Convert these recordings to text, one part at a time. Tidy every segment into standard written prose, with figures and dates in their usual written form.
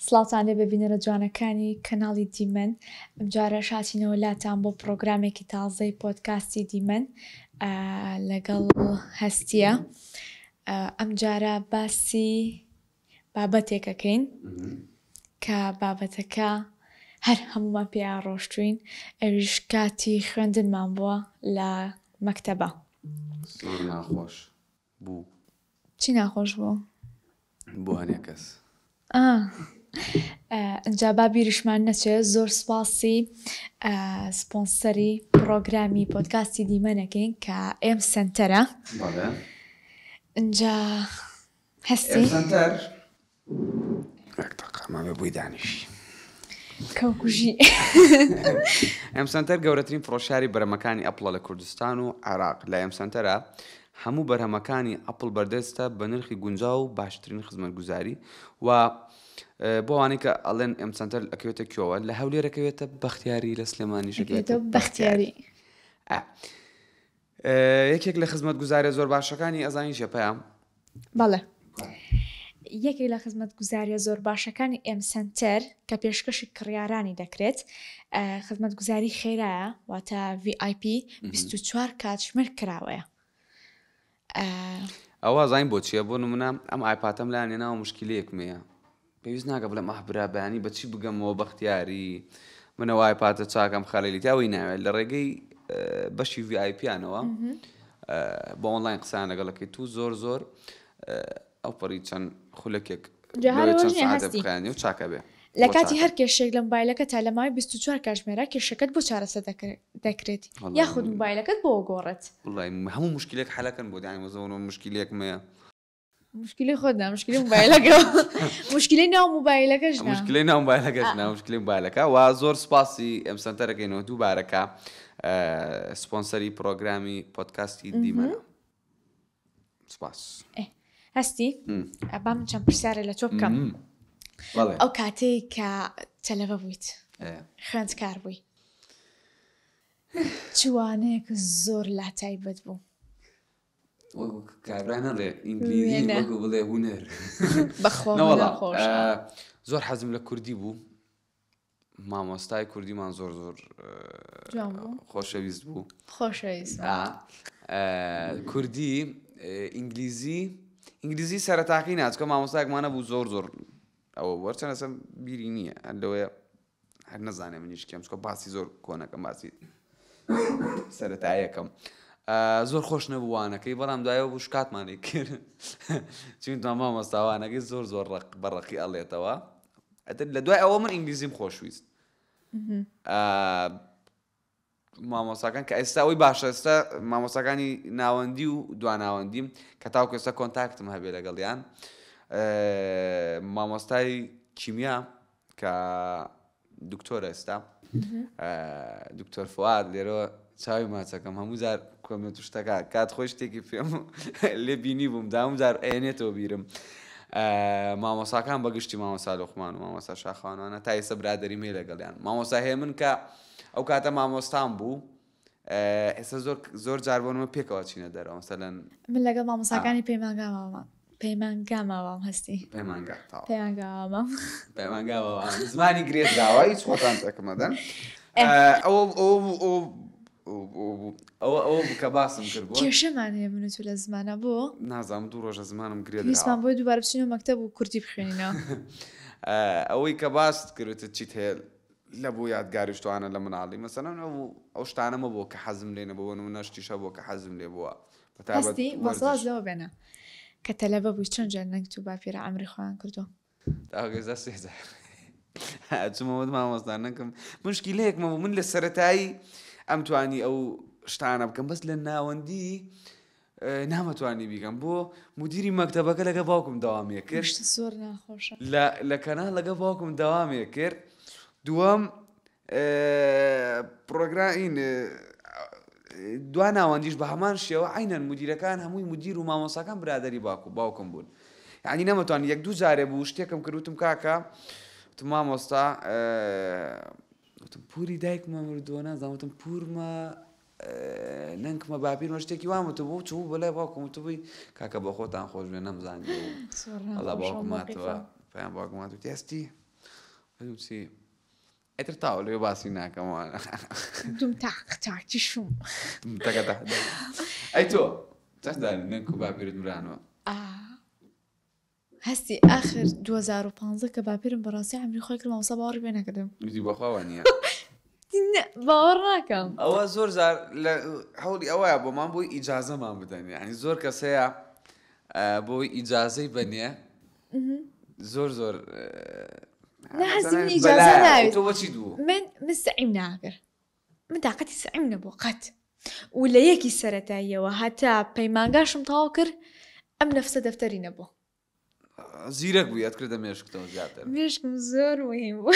سڵاوتان لێ ببینەرە جوانەکانی کەناڵی دیمەن. ئەمجارە شاتینەوە لاتان بۆ پرۆگرامێکی تازەی پۆدکاستی دیمەن لەگەڵ هەستیە. ئەمجارە باسی بابەتێکەکەین کە بابەتەکە هەر هەمومان پێ ڕۆشتوین، ئەویش کاتی خوێندنمان بووە لە مەکتەبە. زۆر ناخۆش بوو. چی ناخۆش بوو؟ بۆ هەنێ کەس. ئەنجا با بیریشمان نەچێت. زۆر سپاسی سپۆنسەری پرۆگرامی پۆدکاستی دیمەنەکەین کە ئێم سنتەرە. ئەنجا هەستی سنتەر مامێ بووی دانیشی کەوکوژی. ئەم سنتەر گەورەترین فڕۆشیاری بەرهەمەکانی ئەپڵە لە کوردستان و عێراق. لە ئەم سنتەرە هەموو بەرهەمەکانی ئەپڵ بەردەستە بە نرخی گونجاو و باشترین خزمەتگوزاری. و بۆ وانەی کە ئەڵێن ئەم سنتەر ئەکەوێتە کوێوە، لە هەولێرەکەوێتە بەختیاری، لە سلێمانی شەکەوێتە بەختیاری. یەکێک لە خزمەتگوزاریە زۆر باشەکانی ئەزانی شێپەیە؟ بەڵێ، یەکێک لە خزمەتگوزاریە زۆر باشەکانی ئێم سنتەر کە پێشکەشی کڕیارانی دەکرێت خزمەتگوزاری خێرایە، واتە VIP 24 کاتژمێر کراوەیە. ئەوە زین بۆ چییە؟ بۆ نمونە ئەم ئایپاتەم لایەن ناوە مشکلەیەکمەیە، پێویست ناکە بڵێم برابانی بەچی بگەمەوە بەختیاری منەوە ئایپاتە چاکەم خەڵێلیتیاوی ناوێت لە ڕێگەی بەشی VIPیانەوە بۆ ئۆنلاین قسان لەگەڵەکەی تو زۆر ئەو پەڕی چەند خولەکێک بخیانی و چاکە بێ لە کاتی هەر کێشێک لە مۆبایلەکە تا لە ماوەی 24 کاتژمێرە کێشەکەت بۆ چارەسەر دەکرێت یاخود مۆبایلەکەت بۆ گۆڕێت. وڵای هەموو مشکلێک حەلەکەن بۆ دانی زۆر مشکلێک مەیە. مشکلی خۆتدا مشکلی مۆبایلەکە مشکلی ناو مۆبایلەکەش مشکلی ناو مۆبایلەکەش نا مشکلی مۆبایلەکە. و زۆر سپاسی ئەم سنتەرەکەینەوە دووبارەکە سپۆنسەری پرۆگرامی پۆدکاستی دیمەنە. سپاس. هەستی بام چەند پرسیارە لە تۆ بکەم. ئەو کاتەی کە تەلەڤە بوویت خوێندکار بووی، چوانەیەک زۆر لا تایبەت بوو؟ کابرانەڵێ ئینگلیزی وەکو بڵێ هونەر بەخۆ زۆر حەزم لە کوردی بوو. مامۆستای کوردیمان زۆر خۆشەویست بوو. خۆشەویست کوردی. ئینگلیزی سەرەتاقی ناچکە مامۆستایەکمانە بوو زۆر ئەوە وەرچەند ئەسم بیری نییە هەندەوەیە هەر نەزانێ منیش کەم چکە باسی زۆر کۆنەکەم باسی سەرەتایەکەم زۆر خۆش نەبووانەکەی، بەڵام دوایەوە بوو شکاتمانی کرد چون مامۆستاوانەکەی زۆر بەڕقی ئەڵێتەوە. لە دوای ئەوە من ئینگلیزیم خۆشویست. مامۆستاکان کە ئێستا ئەوی باشە، ئێستا مامۆستاکانی ناوەندی و دواناوەندیم کە تاوکو ئێستا کۆنتاکتم هەبێ لەگەڵیان. مامۆستای کیمیا کە دکتۆرە ئێستا دکتۆر فواد لێرەوە چاوی ماچەکەم هەموو جار کۆمێت و شتەکە کات خۆی شتێکی پێم لێ بینی بووم داوم جار ئەێنێتەوە بیرم. مامۆساکان بەگشتی مامۆسا لۆخمان و مامۆسا شاخوانوانە تا ئێستا برادەریم هەیە لەگەڵیان. مامۆسا هەیە من کە ئەو کاتە مامۆستام بوو، ئێستا زۆر جار بۆنمە پێکەوە چینە دەرەوە. مەسەلەن من لەگەڵ مامۆساکانی پەیمانگاماوە هەستی پەیمانگاوە زمانی گرێدراوە هیچ خۆتان تێکمەدەن. ئەوە کە باسم کرد بوو کێشەمان هەیە من و تو لە زمانە بۆ نازانم 2 ڕۆژە زمانم گرێدراوە بۆی دووبارە بچینەوە مەکتەب و کوردی بخوێنینەوە. ئەوەی کە باس کردێتە چیت هەیە لە بۆ یادگاریشتوانە لە مناڵی مەسەلەن ئەو شتانەمە بۆ کە حەزم لێ نەبووە و نەشتیشە بۆ کە حەزم لێ بووە. هەستی بەساز لەوە بێنە کە تەلەڤە بووی چەند جار نەنگ تو باپیرە ئەمری خۆیان کردو داگەزە سێزار چمەوەت مامۆستان نەکەم مشکلەیەکمە بوو. من لە سەرەتایی ئەم توانی ئەو شتانە بکەم، بەس لە ناوەندی نامەتوانی بیکەم. بۆ مدیری مەکتەبەکە لەگە باوکم داوامێ کرد، زۆر ناخۆشە لە کەناڵ لەگە باوکم داوامێ کرد. دووەم پرۆگرامین دوا ناوەندیش بە هەمان شێوە عینەن مدیرەکان هەمووی مدیر و مامۆساکان برادەری باوکم بوون. یعنی نەمەتوان 1-2 جارێ بوو شتێکم کردوتم کاکە وتم مامۆستا وتم پوری دایکمە مردووە نازانوتم پورمە نەنکمە باپیرمە شتێکی وامەتە بوو چوو بەلای باوکم وتبووی کاکە بە خۆتان خۆش بێ نەمزانی. هەڵا باوکماتەوە پێیان باوکمات وتی هەستی وتی ئەتر تاوە لێ باسی ناکەمەوە دوم تاقی شوم تەکە ئەی تۆ چەنددانی نەنگ و باپیرت مرانەوە هەستی ئاخر 2015 کە باپیرم بەڕاستی ئەمری خۆی کردم مامۆستا باوەڕی پێ نەکردم وتی بەخواوە نییە باوەڕ ناکەم ئەوە زۆر زار لە هەوڵی ئەوەیە بۆمان بۆی ئیجازەمان بدەن ینی زۆر کەسەیە بۆی ئیجازەی بەنێ زۆر نەحەزم ئیجازە ناوێت تۆ بەچی دوو من سعیم ناکرد من تااقەتی سعیم نەبوو قەت و لە یەکی سەرەتاییەوە هەتا پەیمانگاشم تاوا کرد ئەم نەفسە دەفتەری نەبوو زیرەک بوو یادکردە مێشکتەوە زیاتر مێشکم زۆر مهم بوو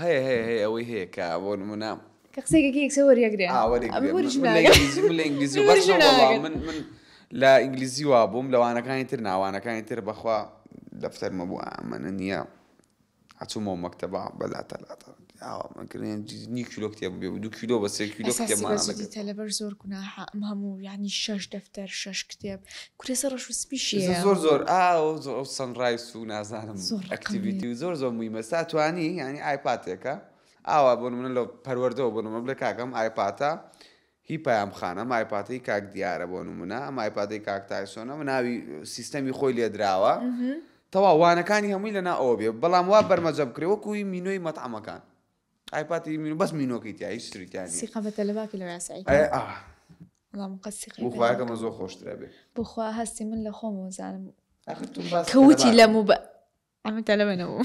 هەیە ئەوەی هەیە کە بۆ نمونە کە قسەیەکی یەکسە وەریەگرێ ئینگلیزی بەس من لە ئینگلیزی وا بووم لەوانەکانی تر ناوانەکانی تر بەخوا دەفتەرمە بوو ئەمەنە نییە هەچوومەوە مەکتەبە بەلاتەلاتە مەکردێن نی کیلۆ کتێب بێ 2 کیلۆ بە 3 کیلۆ کتێبمانە تەلەبەر زۆر گوناحە ئەم هەموو یعنی 6 دەفتەر 6 کتێب کورێسە ڕەش و سپیشیە زۆر سەنڕایس و نازانم ئەکتیڤیتی و زۆر مویمە ساتوانی ینی ئایپاتێکە ئاوا بۆ منە لە پەروەردەوە بۆ نمە بڵێ کاکەم ئایپاتە هی پایام خانە ئایپاتەی کاک دیارە بۆ نمونە ئەم ئایپاتەی کاک تایسۆنە و ناوی سیستەمی خۆی لێدراوە تەواوانەکانی هەمووی لەنا ئەوە بێ بەڵام وا بەرمەجە بکرێ وەکوی مینۆی مەتعەمەکان ئایپاتی مینۆ بەس مینۆکەی تیا هیچ شتێکی سیقە بە تەلەباکی لە یاسایی وەڵام قەت سیقی بۆ خوایەکەمە زۆر خۆشترە بێ بۆ خوا هەستی من لە خۆمەوە زانم کەوتی لە ئەمە تەلەبە نەبوو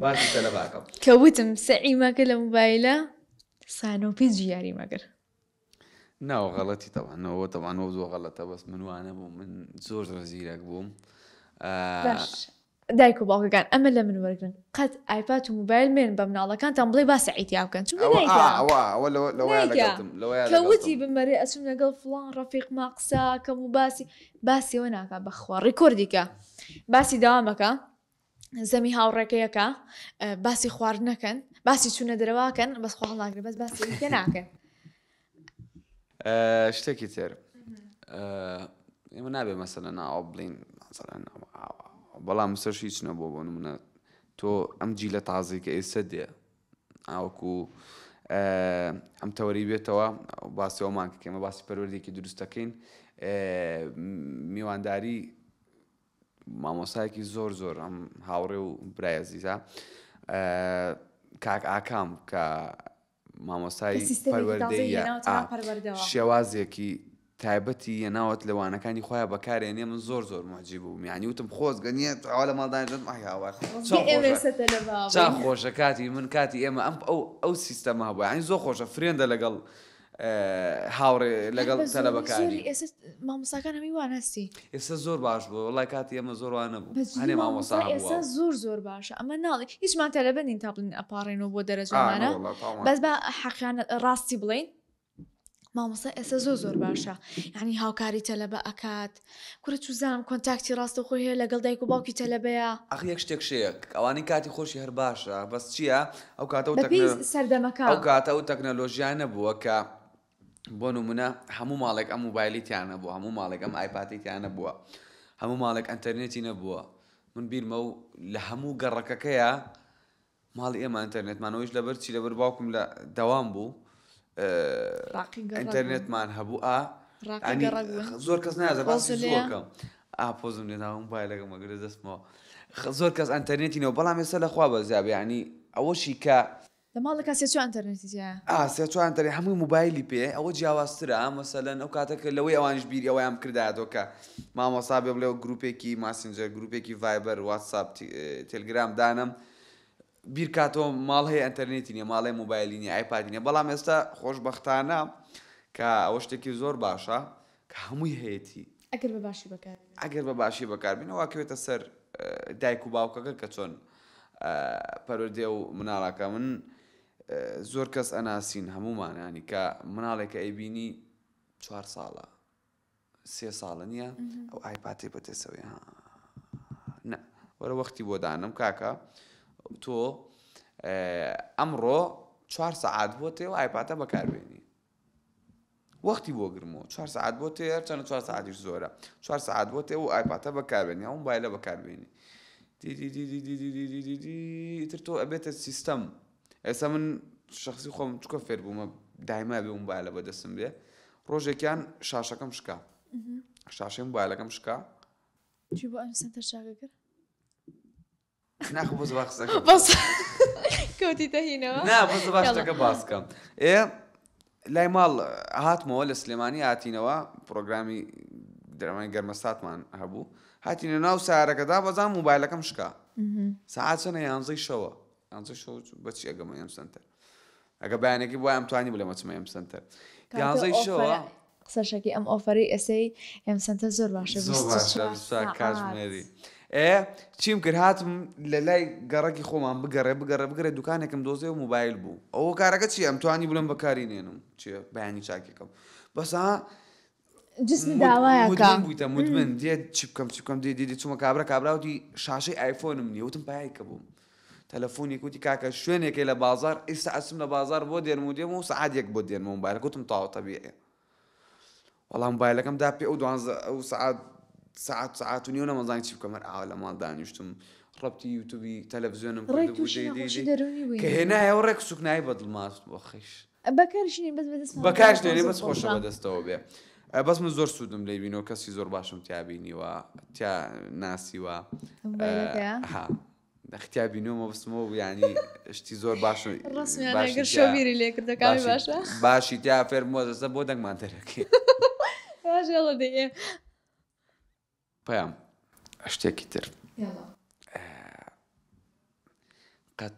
باسی تەلەباکەم کەوتم سەعیمەکە لە موبایلە سانۆپی جیاری مەگەر ناوە غەڵەتی تەوانەوە تەوانەوە زۆر غەڵەتە بەس منوانە بوو من زۆر زیرەک بووم دایک و باوکەکان ئەمە لە من وەرگن قەت ئایپات و موبایل مێن بە مناڵەکانتان بڵێ با سەعیدیا بکەن کەوتی بمەرێ ئەچم لەگەڵ فڵان ڕەفیقما قساکەم و باسیەوە ناکە بەخوا ڕێکۆردیکە باسی داوامەکە زەمی هاوڕێکەیەکە باسی خواردنەکەن باسی چوونە دەرەواکەن بەس خواڵ ناگرێت بەس باسی پێ ناکەن شتێکی تر ئێمە نابێ مەسەلە ناوە بڵین بەڵام سەرش هیچ نەبوو بۆ نمونە تۆ ئەم جیلە تازی کە ئێستا دێ ئاوەکو ئەم تەوەری بێتەوە باسیەوەمان کە ئێمە باسی پەروەردێکی دروستەکەین میوانداری مامۆسایەکی زۆر ئەم هاوڕێ و برای عەزیزە کاک ئاکام کە مامۆسای پەروەردەیە شێوازێکی تایبەتی یەناوت لەوانەکانی خۆیان بەکارێنێ من زۆر معجب بووم یعنی وتم خۆزگەنیە ئەوە لە ماڵدانێت چاق خۆشە کاتی من کاتی ئێمە ئەو سیستەمە هەبوو ینی زۆر خۆشە فرێندە لەگەڵ هاوڕێ لەگەڵ تەلەبەکانی مامۆستاکان هەمی وانەستی ئێستا زۆر باش بوو وڵای کاتی ئێمە زۆر وانە بوو هەنێ مامۆستا ئێستا زۆر باشە ئەمە ناڵی هیچمان تەلەبە نین تا بڵین ئەپارڕێنەوە بۆ دەرەجەمانە بەس بە حەقیانە ڕاستی بڵین مامۆستا ئێستا زۆر باشە یعنی هاوکاری تەلەبە ئەکات کورە چوزانم کۆنتاکتی ڕاستە خۆی هەیە لەگەڵ دایک و باوکی تەلەبەیە ئەخ یەک شتێک شەیەک ئەوانەی کاتی خۆشی هەر باشە بەس چییە ئەو کاتە سەردەمەکە ئەو کاتە ئەو تەکنەلۆژیانە بووە کە بۆ نمونە هەموو ماڵێک ئەم موبایلیتیانە بووە هەموو ماڵێک ئەم ئایپاتیتیانە بووە هەموو ماڵێک ئەنتەرنێتی نەبووە من بیرمە و لە هەموو گەڕەکەکەیە ماڵی ئێمە ئەنتەرنێتمانەوەیش لەبەر چی لەبەر باوکم لە دەوام بوو ئینتەرنێتمان هەبوو زۆر کەس نازە باسی زۆرکەم پۆزم لێ ناوم موبایلەکە مەگرە دەستمەوە زۆر کەس ئەنتەرنێتینەوە بەڵام ێستا لەخوا بەزیاب ینی ئەوەشی کە لە ماڵەکە سێ ئەنتەرنێتیە سێ هەمووی موبایلی پێ ئەوە جیاوازترە مەسەلەن ئەو کاتەکە لەوەی ئەوانش بیری ئەوەیان کردایەوە کە مامۆستا بێ بڵێ گروپێکی ماسنجەر گروپێکی ڤایبەر واتساپ تێلگرام دانم بیر کاتەوە ماڵ هەیە ئەنتەرنێتی نیە ماڵی موبایلی نیە ئایپادی نیە بەڵام ئێستا خۆشبەختانە کە ئەوە شتێکی زۆر باشە کە هەمووی هەیەی ئەگەر بە باشی بەکاربینەوە کەوێتە سەر دایک و باوکەکە کە چۆن پەروەردێ و مناڵەکە من زۆر کەس ئەناسین هەمومانانی کە مناڵێکە ئەیبینی 4 ساڵە 3 ساڵە نییە ئەو ئایپاتی بەتێسەوەی نە وەرە وەختی بۆ دانم کاکە تۆ ئەمڕۆ 4 سەعات بۆ تێ و ئایپاتە بەکاربێنی وەختی بۆ گرمەوە 4 سەعات بۆ تێ چەند 4 سەعاتیش زۆرە 4 سەعات بۆ تێ و ئایپاتە بەکاربێنی ئەو موبایلە بەکاربێنی تر تۆ ئەبێتە سیستەم. ئێستا من شخصی خۆم چکە فێر بوومە دایما بێ موبایلە بەدەستم بێ، ڕۆژێکیان شاشەکەم شکا، شاشەی موبایلەکەم شکا. چی بۆ ئەم سنتەر شاکە کرد؟ ناخۆ بۆ زەبا قسەکە بەس کەوتیتە هینەوە؟ نا بۆ زەبا شتەکە باس بکەم. لای ماڵ هاتمەوە لە سلێمانی هاتینەوە، پرۆگرامی دەرەمای گەرمەستاتمان هەبوو، هاتینە ناو سارەکەدا بەزان موبایلەکەم شکا. سەعات چەندە؟ 11 شەوە. 11 شەو بەچی ئەگەمە ئەم سنتەر؟ ئەگە بەیانێکی بۆ ئەم توانی بڵێ مەچمە ئەم سنتەر 11 شەوە. قسەشێکی ئەم ئۆفەری ئەسەی ئەم سنتەر زۆر باشە، زۆر باشە کاتژمێری. چیم کرد هاتم لە لای گەڕەکی خۆمان بگەڕێ دوکانێکم دۆزێ و موبایل بوو. ئەوە کارەکە چی؟ ئەم توانی بڵێم بەکاری نێنم چیە بەیانی چاکێکم بەسا جسمی داوایەکە بوویتە مدمن دێت چی بکەم دێ چوومە کابراوتی شاشەی ئایفۆنم نیە، وتم پایکە بووم تەلەفۆنی کوتی کاکە شوێنێکی لە بازار ئێستا ئەچم لە بازار بۆ دێنم و دێم و سەعات یەک بۆ دێنمە موبایل گوتم تاوە تەبیعیە. وەڵام موبایلەکەم دا پێ ئەو سەعات و نیو نەمەزانی چی بکەم، ئاوا لە ماڵ دانیشتم ڕەبتی یوتوبی تەلەڤیزیۆنم کە هێنایەوە ڕێک سوکنایی بەدڵمات بۆ خەیش بەکارش دێنێ بەس خۆشە بەدەستەوە بێ. بەس من زۆر سوودم لێ بینەوە کەسی زۆر باشم تیابینیوە تیا ناسیوە دەختیا بینەوە بستمەوە ینی شتی زۆر باش شۆبیری لێ کردەکانی باشە باشی تیا فێر مۆزەسە بۆ دەنگمان دەرەکەی پەیام شتێکی تر قەت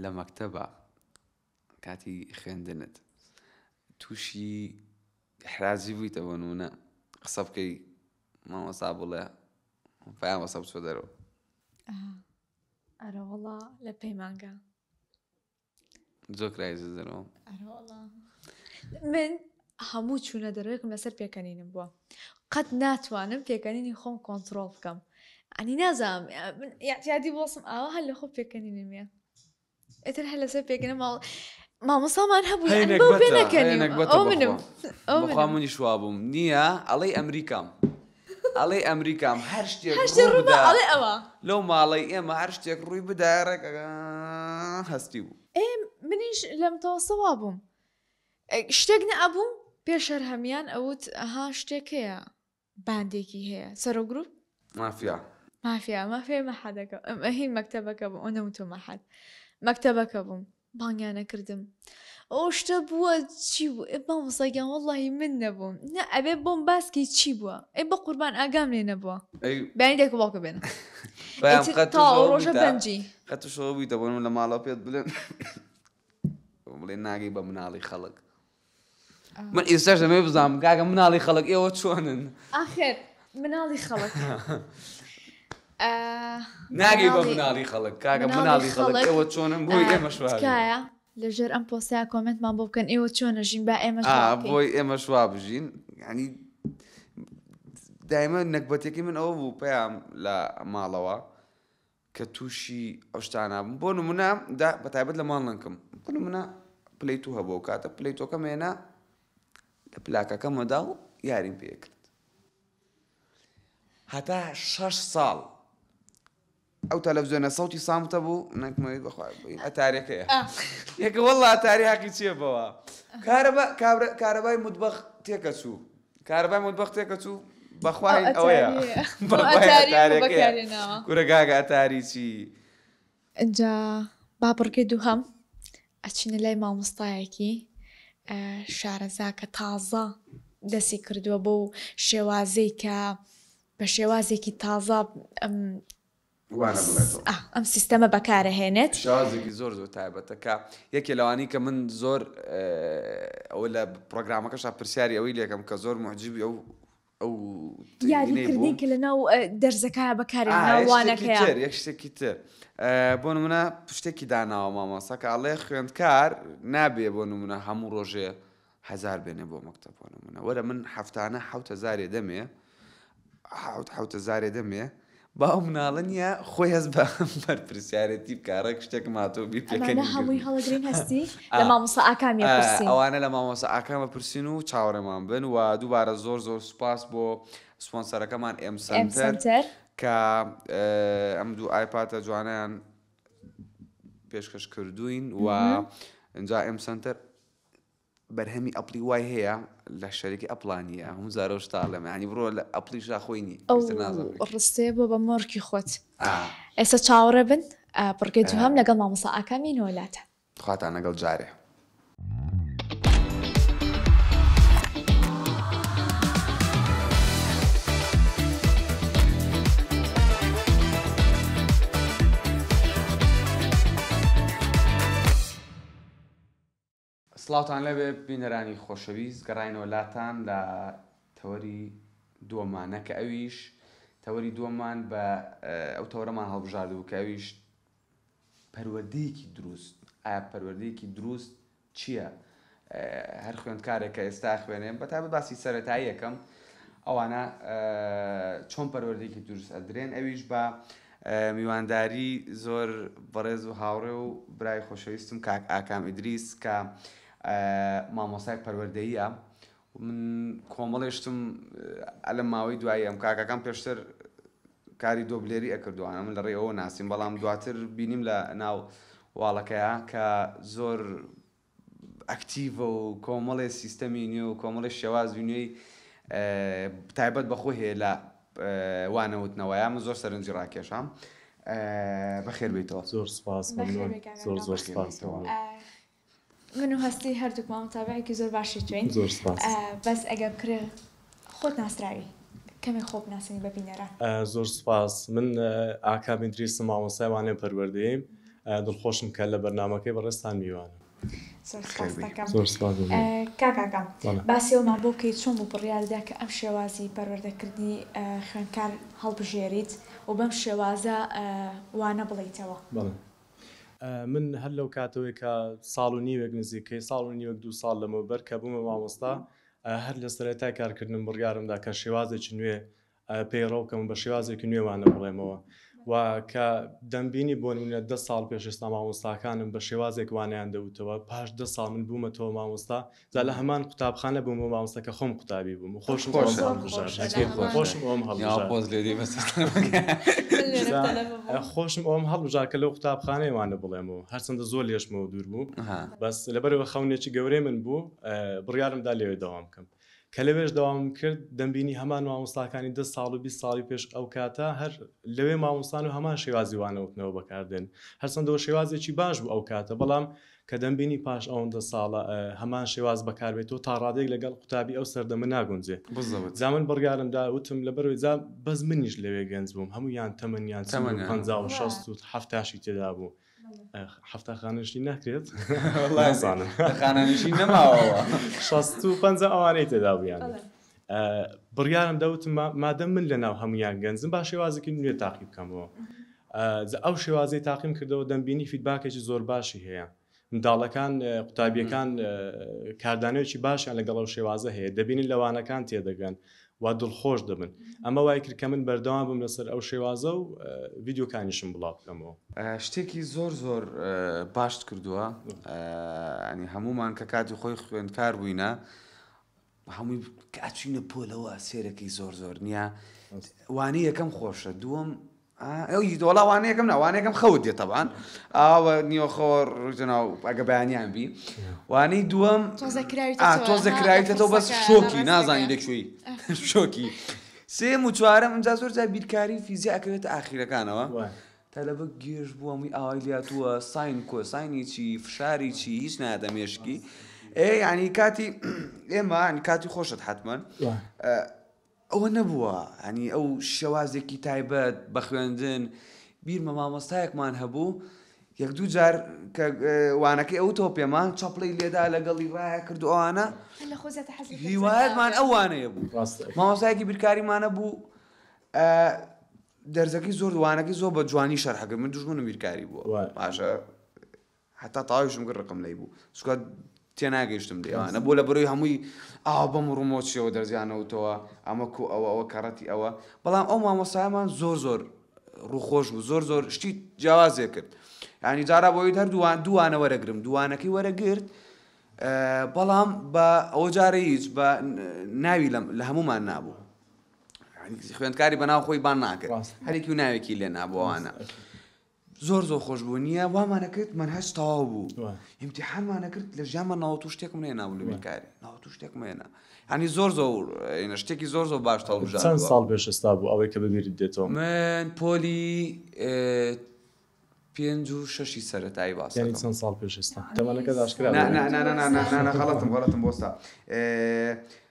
لە مەکتەبە کاتی خوێندنت تووشی حرازی بوویتە بۆ نمونە قسە بکەی مامۆستا بڵێ پەیام وەسە بچۆ دەرەوە؟ ئەرە وەڵا لە پەیمانگە زۆر کرایزە دەرەوە. من هەموو چوونە دەرەوەیەکم لەسەر پێکەنینم بووە، قەت ناتوانم پێکەنینی خۆم کۆنتڕۆڵ بکەم، ئەنی نازانم یادی بۆسم ئاوا هەر لە خۆ پێکەنینمە ئێتر هەر لەسەر پێکەنە مامۆستامان هەبوو پێ نەکەنیم بەخوا منی شوا بووم نییە ئەڵێ ئەمریکام هەر شتێک لەو ماڵی ئێمە هەر شتێک ڕووی بدارێک هەستی بوو. منیش لەم تەوەسەوا بووم شتێک نەبووم پێشەر هەمیان ئەوت ئەها شتێک هەیە باندێکی هەیە سەرۆ گروپ مافیا مەحەدەکە هی مەکتەبەکە بوو ئەو نەوتۆ مەحەد مەکتەبەکە بووم بانگیانە کردم ئەو شتە بووە چی بوو مامۆستاگیان وەڵڵاهی من نەبووم نە ئەبێ بۆم باسکی چی بووە بە قوربان ئاگام لێ نەبووە بەینی دێک باوکە بێنە ڕۆژە بەنجی قەتشەوە بوویتە بۆ من لە ماڵەوە پێت بڵێن بڵێ ناگەی بە مناڵی خەڵک من ئێستاش دەمێ بزانم کاکە مناڵی خەڵک ئێوە چۆنن ئاخر مناڵی خەڵک ناگەی بە مناڵی خەڵک کاکە مناڵی خەڵک ئێوە چۆنن بۆی ئێمە شوایە لەژێر ئەم پۆستەیە کۆمنتمان بۆ بکەن ئێوە چۆنە ژین با ئێمە بۆی ئێمە شوا بژین ینی دایمە نەکبەتێکی من ئەوە بوو پێیان لە ماڵەوە کە تووشی ئەو شتانە بووم بۆ نمونە بەتایبەت لە ماڵنکم بۆ نمونە پلەیت و هەبوو کاتە پلەیتۆکەم هێنا لە پلاکەکەمەدا و یاریم پێ کرد هەتا 6 ساڵ ئەو تەلەڤیزیۆنە سەوتی سامتە بوو نەکمەوێت بەخوا ئەتارێکەیە یەکە وەڵڵا ئەتاری حەقی چییە بەوە کارەبای مطبەخ تێکە چوو کارەبای مطبەخ تێکە چوو بەخوای ئەوەیە کورە گاگە ئەتاری چی ئەجا باپڕکەی دووهەم ئەچینە لای مامۆستایەکی شارەزا کە تازە دەستی کردووە بۆ شێوازەی کە بە شێوازێکی تازە ئەم سیستەمە بەکارەهێنێت شازێکی زۆر تایبەتەکە یەکێ لەوانی کە من زۆر ئەوە لە پرۆگرامەکەشا پرسیاری ئەوەی لێکم کە زۆر معجبی ئەو یاریکردی کە لەناو دەرزەکە بەکارێناوانەکەیە یەک شتێکی تر بۆ نمونە شتێکی داناوە مامۆستا کە ئەڵێ خوێندکار نابێ بۆ نمونە هەموو ڕۆژێ 1000 بێنێ بۆ مەکتەب بۆ نمونە وەرە من هەفتانە 7000 دەمێ 7000 دەمێ با ئەو مناڵە نیە خۆی هەست بە بەرپرسیارەتی بکارێک شتێک ماتۆبی پێکەنی هەمووی هەڵەگرین هەستی لە مامۆستا ئاکامیە پرسین ئەوانە لە مامۆستا ئاکامە پرسین و چاوەڕێمان بن و دووبارە زۆر سوپاس بۆ سپۆنسەرەکەمان ئێم سەنتەر کە ئەم دوو ئایپاتە جوانیان پێشکەش کردوین و اینجا ئەم سنتەر بەرهەمی ئەپلی وای هەیە لە شەریکی ئەپلانیە هەموو زارە شتاڵەمە ینی بڕۆ لە ئەپلیشا خۆینی ڕستێ بۆ بە مۆرکی خۆت ئێستا چاوەڕێ بن پڕکەی تو هەم لەگەڵ مامۆستا ئاکامی نۆلاتە خواتان لەگەڵ جارێ. سڵاوتان لەبێ بینەرانی خۆشەویست گەڕاینەوە لاتان لە تەوەری دووەمانە کە ئەویش تەوەری دووەمان بە ئەو تەوەرەمان هەڵبژاردوو کە ئەویش پەروەردەیەکی دروست ئایا پەروەردەیەکی دروست چییە؟ هەر خوێندکارێک کە ئێستا خوێنێن بەتابەت باسی سەرەتایی یەکەم ئەوانە چۆن پەروەردەیەکی دروست ئەدرێن ئەویش بە میوانداری زۆر بەڕێز و هاوڕێ و برای خۆشەویستم کاک ئاکام ئیدریس کە مامۆستای پەروەردەییە من کۆمەڵێشتم لە ماوەی دوایی ئەم کاکەکان پێشتر کاری دۆبلێری ئەکردوانە من لە ڕێ ئەوە ناسیم بەڵام دواتر بینیم لە ناو واڵەکەیە کە زۆر ئەکتیڤە و کۆمەڵێ سیستەمی نوێ و کۆمەڵی شێوازی نوێی تایبەت بەخۆی هەیە لە وانەوتنەوەیە من زۆر سەرنجی ڕاکێشام بەخێر بیتەوە. زۆر سپاس زۆر سپاس. من و هەستی هەردووکمان تابعێکی زۆر باشی توین. زۆر سپاس. بەس ئەگەر بکرێ خۆت ناسراوی کەمێ خۆ بناسینی ببینەرە. زۆر سپاس. من ئاکام ئیدریسم مامۆستای وانەیە پەروەردەییم دڵخۆشم کە لە بەرنامەکەی بەڕێستان میوانم. زۆر سپاس. کاکاکەم باسی ئەومان بۆ بکەیت چۆن بوو بڕیاردا کە ئەم شێوازی پەروەردەکردنی خوێندکار هەڵبژێریت و بەم شێوازە وانە بڵیتەوە. من هەر لەو کاتەوەی کە ساڵ و نیوێک نزیکەی ساڵ و نیوەک 2 ساڵ لەمەوبەر کە بوومە مامۆستا هەر لە سەرەتای کارکردن بڕیارمدا کە شێوازێکی نوێ پەیڕەوکەم بە شێوازێکی نوێوانە بڵێمەوە و کە دەمبینی بۆ نمونە 10 ساڵ پێش ئێستا مامۆستاکانم بە شێوازێک وانیان دەوتەوە پاش 10 ساڵ من بوومەتەوە مامۆستا جا لە هەمان قوتابخانە بوومە مامۆستا کە خۆم قوتابی بووم خۆشم ئەوم هەڵبژار کە لەو قوتابخانەیەوانە بڵێمەوە هەرچەندە زۆر لێشمەوە دوور بوو بەس لەبەرەوە خەونێکی گەورەی من بوو بڕیارمدا لێوێ دەوام بکەم کە لەوێش داوام کرد دەمبینی هەمان مامۆستاکانی 10 ساڵ و 20 ساڵی پێش ئەو کاتە هەر لەوێ مامۆستان و هەمان شێوازی وانەوتنەوە بەکاردێن هەرچەندەوە شێوازێکی باش بوو ئەو کاتە بەڵام کە دەمبینی پاش ئەوەندە ساڵە هەمان شێواز بەکاربێتەوە تا ڕادێک لەگەڵ قوتابی ئەو سەردەمە ناگونجێ زامن بڕیارمدا وتم لەبەرەوەی جا بەس منیش لەوێ گەنج بووم هەموویان تەمەنیان 50 و 60 و 70 تێدا بوو حفتا خانشی نکرد والله خانشی نماوە 50 ئەوانەی تێدا بوویان بڕیارم دەوتم مادەم من لەناو هەمویان گەنجم با شێوازێکی نوێ تاقی بکەمەوە ئەو شێوازەی تاقیم کردەوە دەمبینی فیدباکێکی زۆر باشی هەیە منداڵەکان قوتابیەکان کاردانەوەیکی باشیان لەگەڵ ئەو شێوازە هەیە دەبینین لەوانەکان تێدەگەن وا دڵخۆش دەبن ئەمە وای کرد کە من بەردەوام بم لەسەر ئەو شێوازە و ڤیدیۆکانیشم بڵاو بکەمەوە شتێکی زۆر زۆر باشت کردووە ینی هەمومان کە کاتی خۆی خوێندکار بووینە هەمووی کاچینە پۆلەوە سێرەکەی زۆر زۆر نییە وانی یەکەم خۆشە دووەم ئەوی دۆڵاوانە یەکەم ناوانەکەم خەوت دێت تەبان ئاوە نیۆخۆر ڕژناو ئەگە بەیانیان بی وانەی دووەم تۆزە کرایتەوە بەس شۆکی نازانی لێکشوی شۆکی سێم و چوارەم ئەجا زۆر جا بیرکاری فیزیا ئەکەوێتە ئاخیرەکانەوە تا لەبە گێژ بووە هەمووی ئاوای لاتووە ساین کۆساینی چی فشاری چی هیچ نایەتە مێشکی ینی کاتی ئێمە ینی کاتی خۆشت حتمما ئەوە نەبووە ینی ئەو شێوازێکی تایبەت بە خوێندن بیرمە مامۆستایەکمان هەبوو یەک دوو جار کە وانەکەی ئەو تۆ پێمە چاپڵی لێدا لەگەڵی ڕایە کرد ئەوانە هیوایەتمان ئەو وانەیە بوو مامۆستایەکی بیرکاریمانە بوو دەرزەکەی زۆر وانەکەی زۆر بە جوانی شەرحەکرد من دوژمنم بیرکاری بووە باشە حتا تاویشم کرد ڕقم لەی بوو سوکات تێناگەیشتم دێوانە بۆ لە بەرەوەی هەمووی بەم ڕوومۆچیەوە دەرزیانەوتەوە ئەمە کو ئەوە کەڕەتی ئەوە بەڵام ئەو مامۆستایەمان زۆر زۆر ڕووخۆش بوو زۆر زۆر شتی جیاوازێ کرد ینی جارا بۆی هەر دووانە وەرەگرم دووانەکەی وەرەگرت بەڵام بە ئەوە جارە هیچ بە ناوی لە هەمومان نابوو خوێندکاری بەناو خۆی بان ناکرد هەرێکی و ناوێکی لێ نابووانە زۆر خۆشببوونیە وامانە کرد منهج تەواو بوو ئیمتیحانمانە کرد لە ژیانمە 90 شتێکم نێنابوو لە بیرکاری 90 شتێکم هێنا ینی زۆر شتێکی زۆر باش تەڵبژار چەند ساڵ پێش ئێستا بوو ئەوەی کە ببیرت دێتەوە من پۆلی 5 و 6 سەرەتایی باس یعنی چەند ساڵ پێش ئێستا تەمەنەکە داشکرا غەڵەتم بۆستا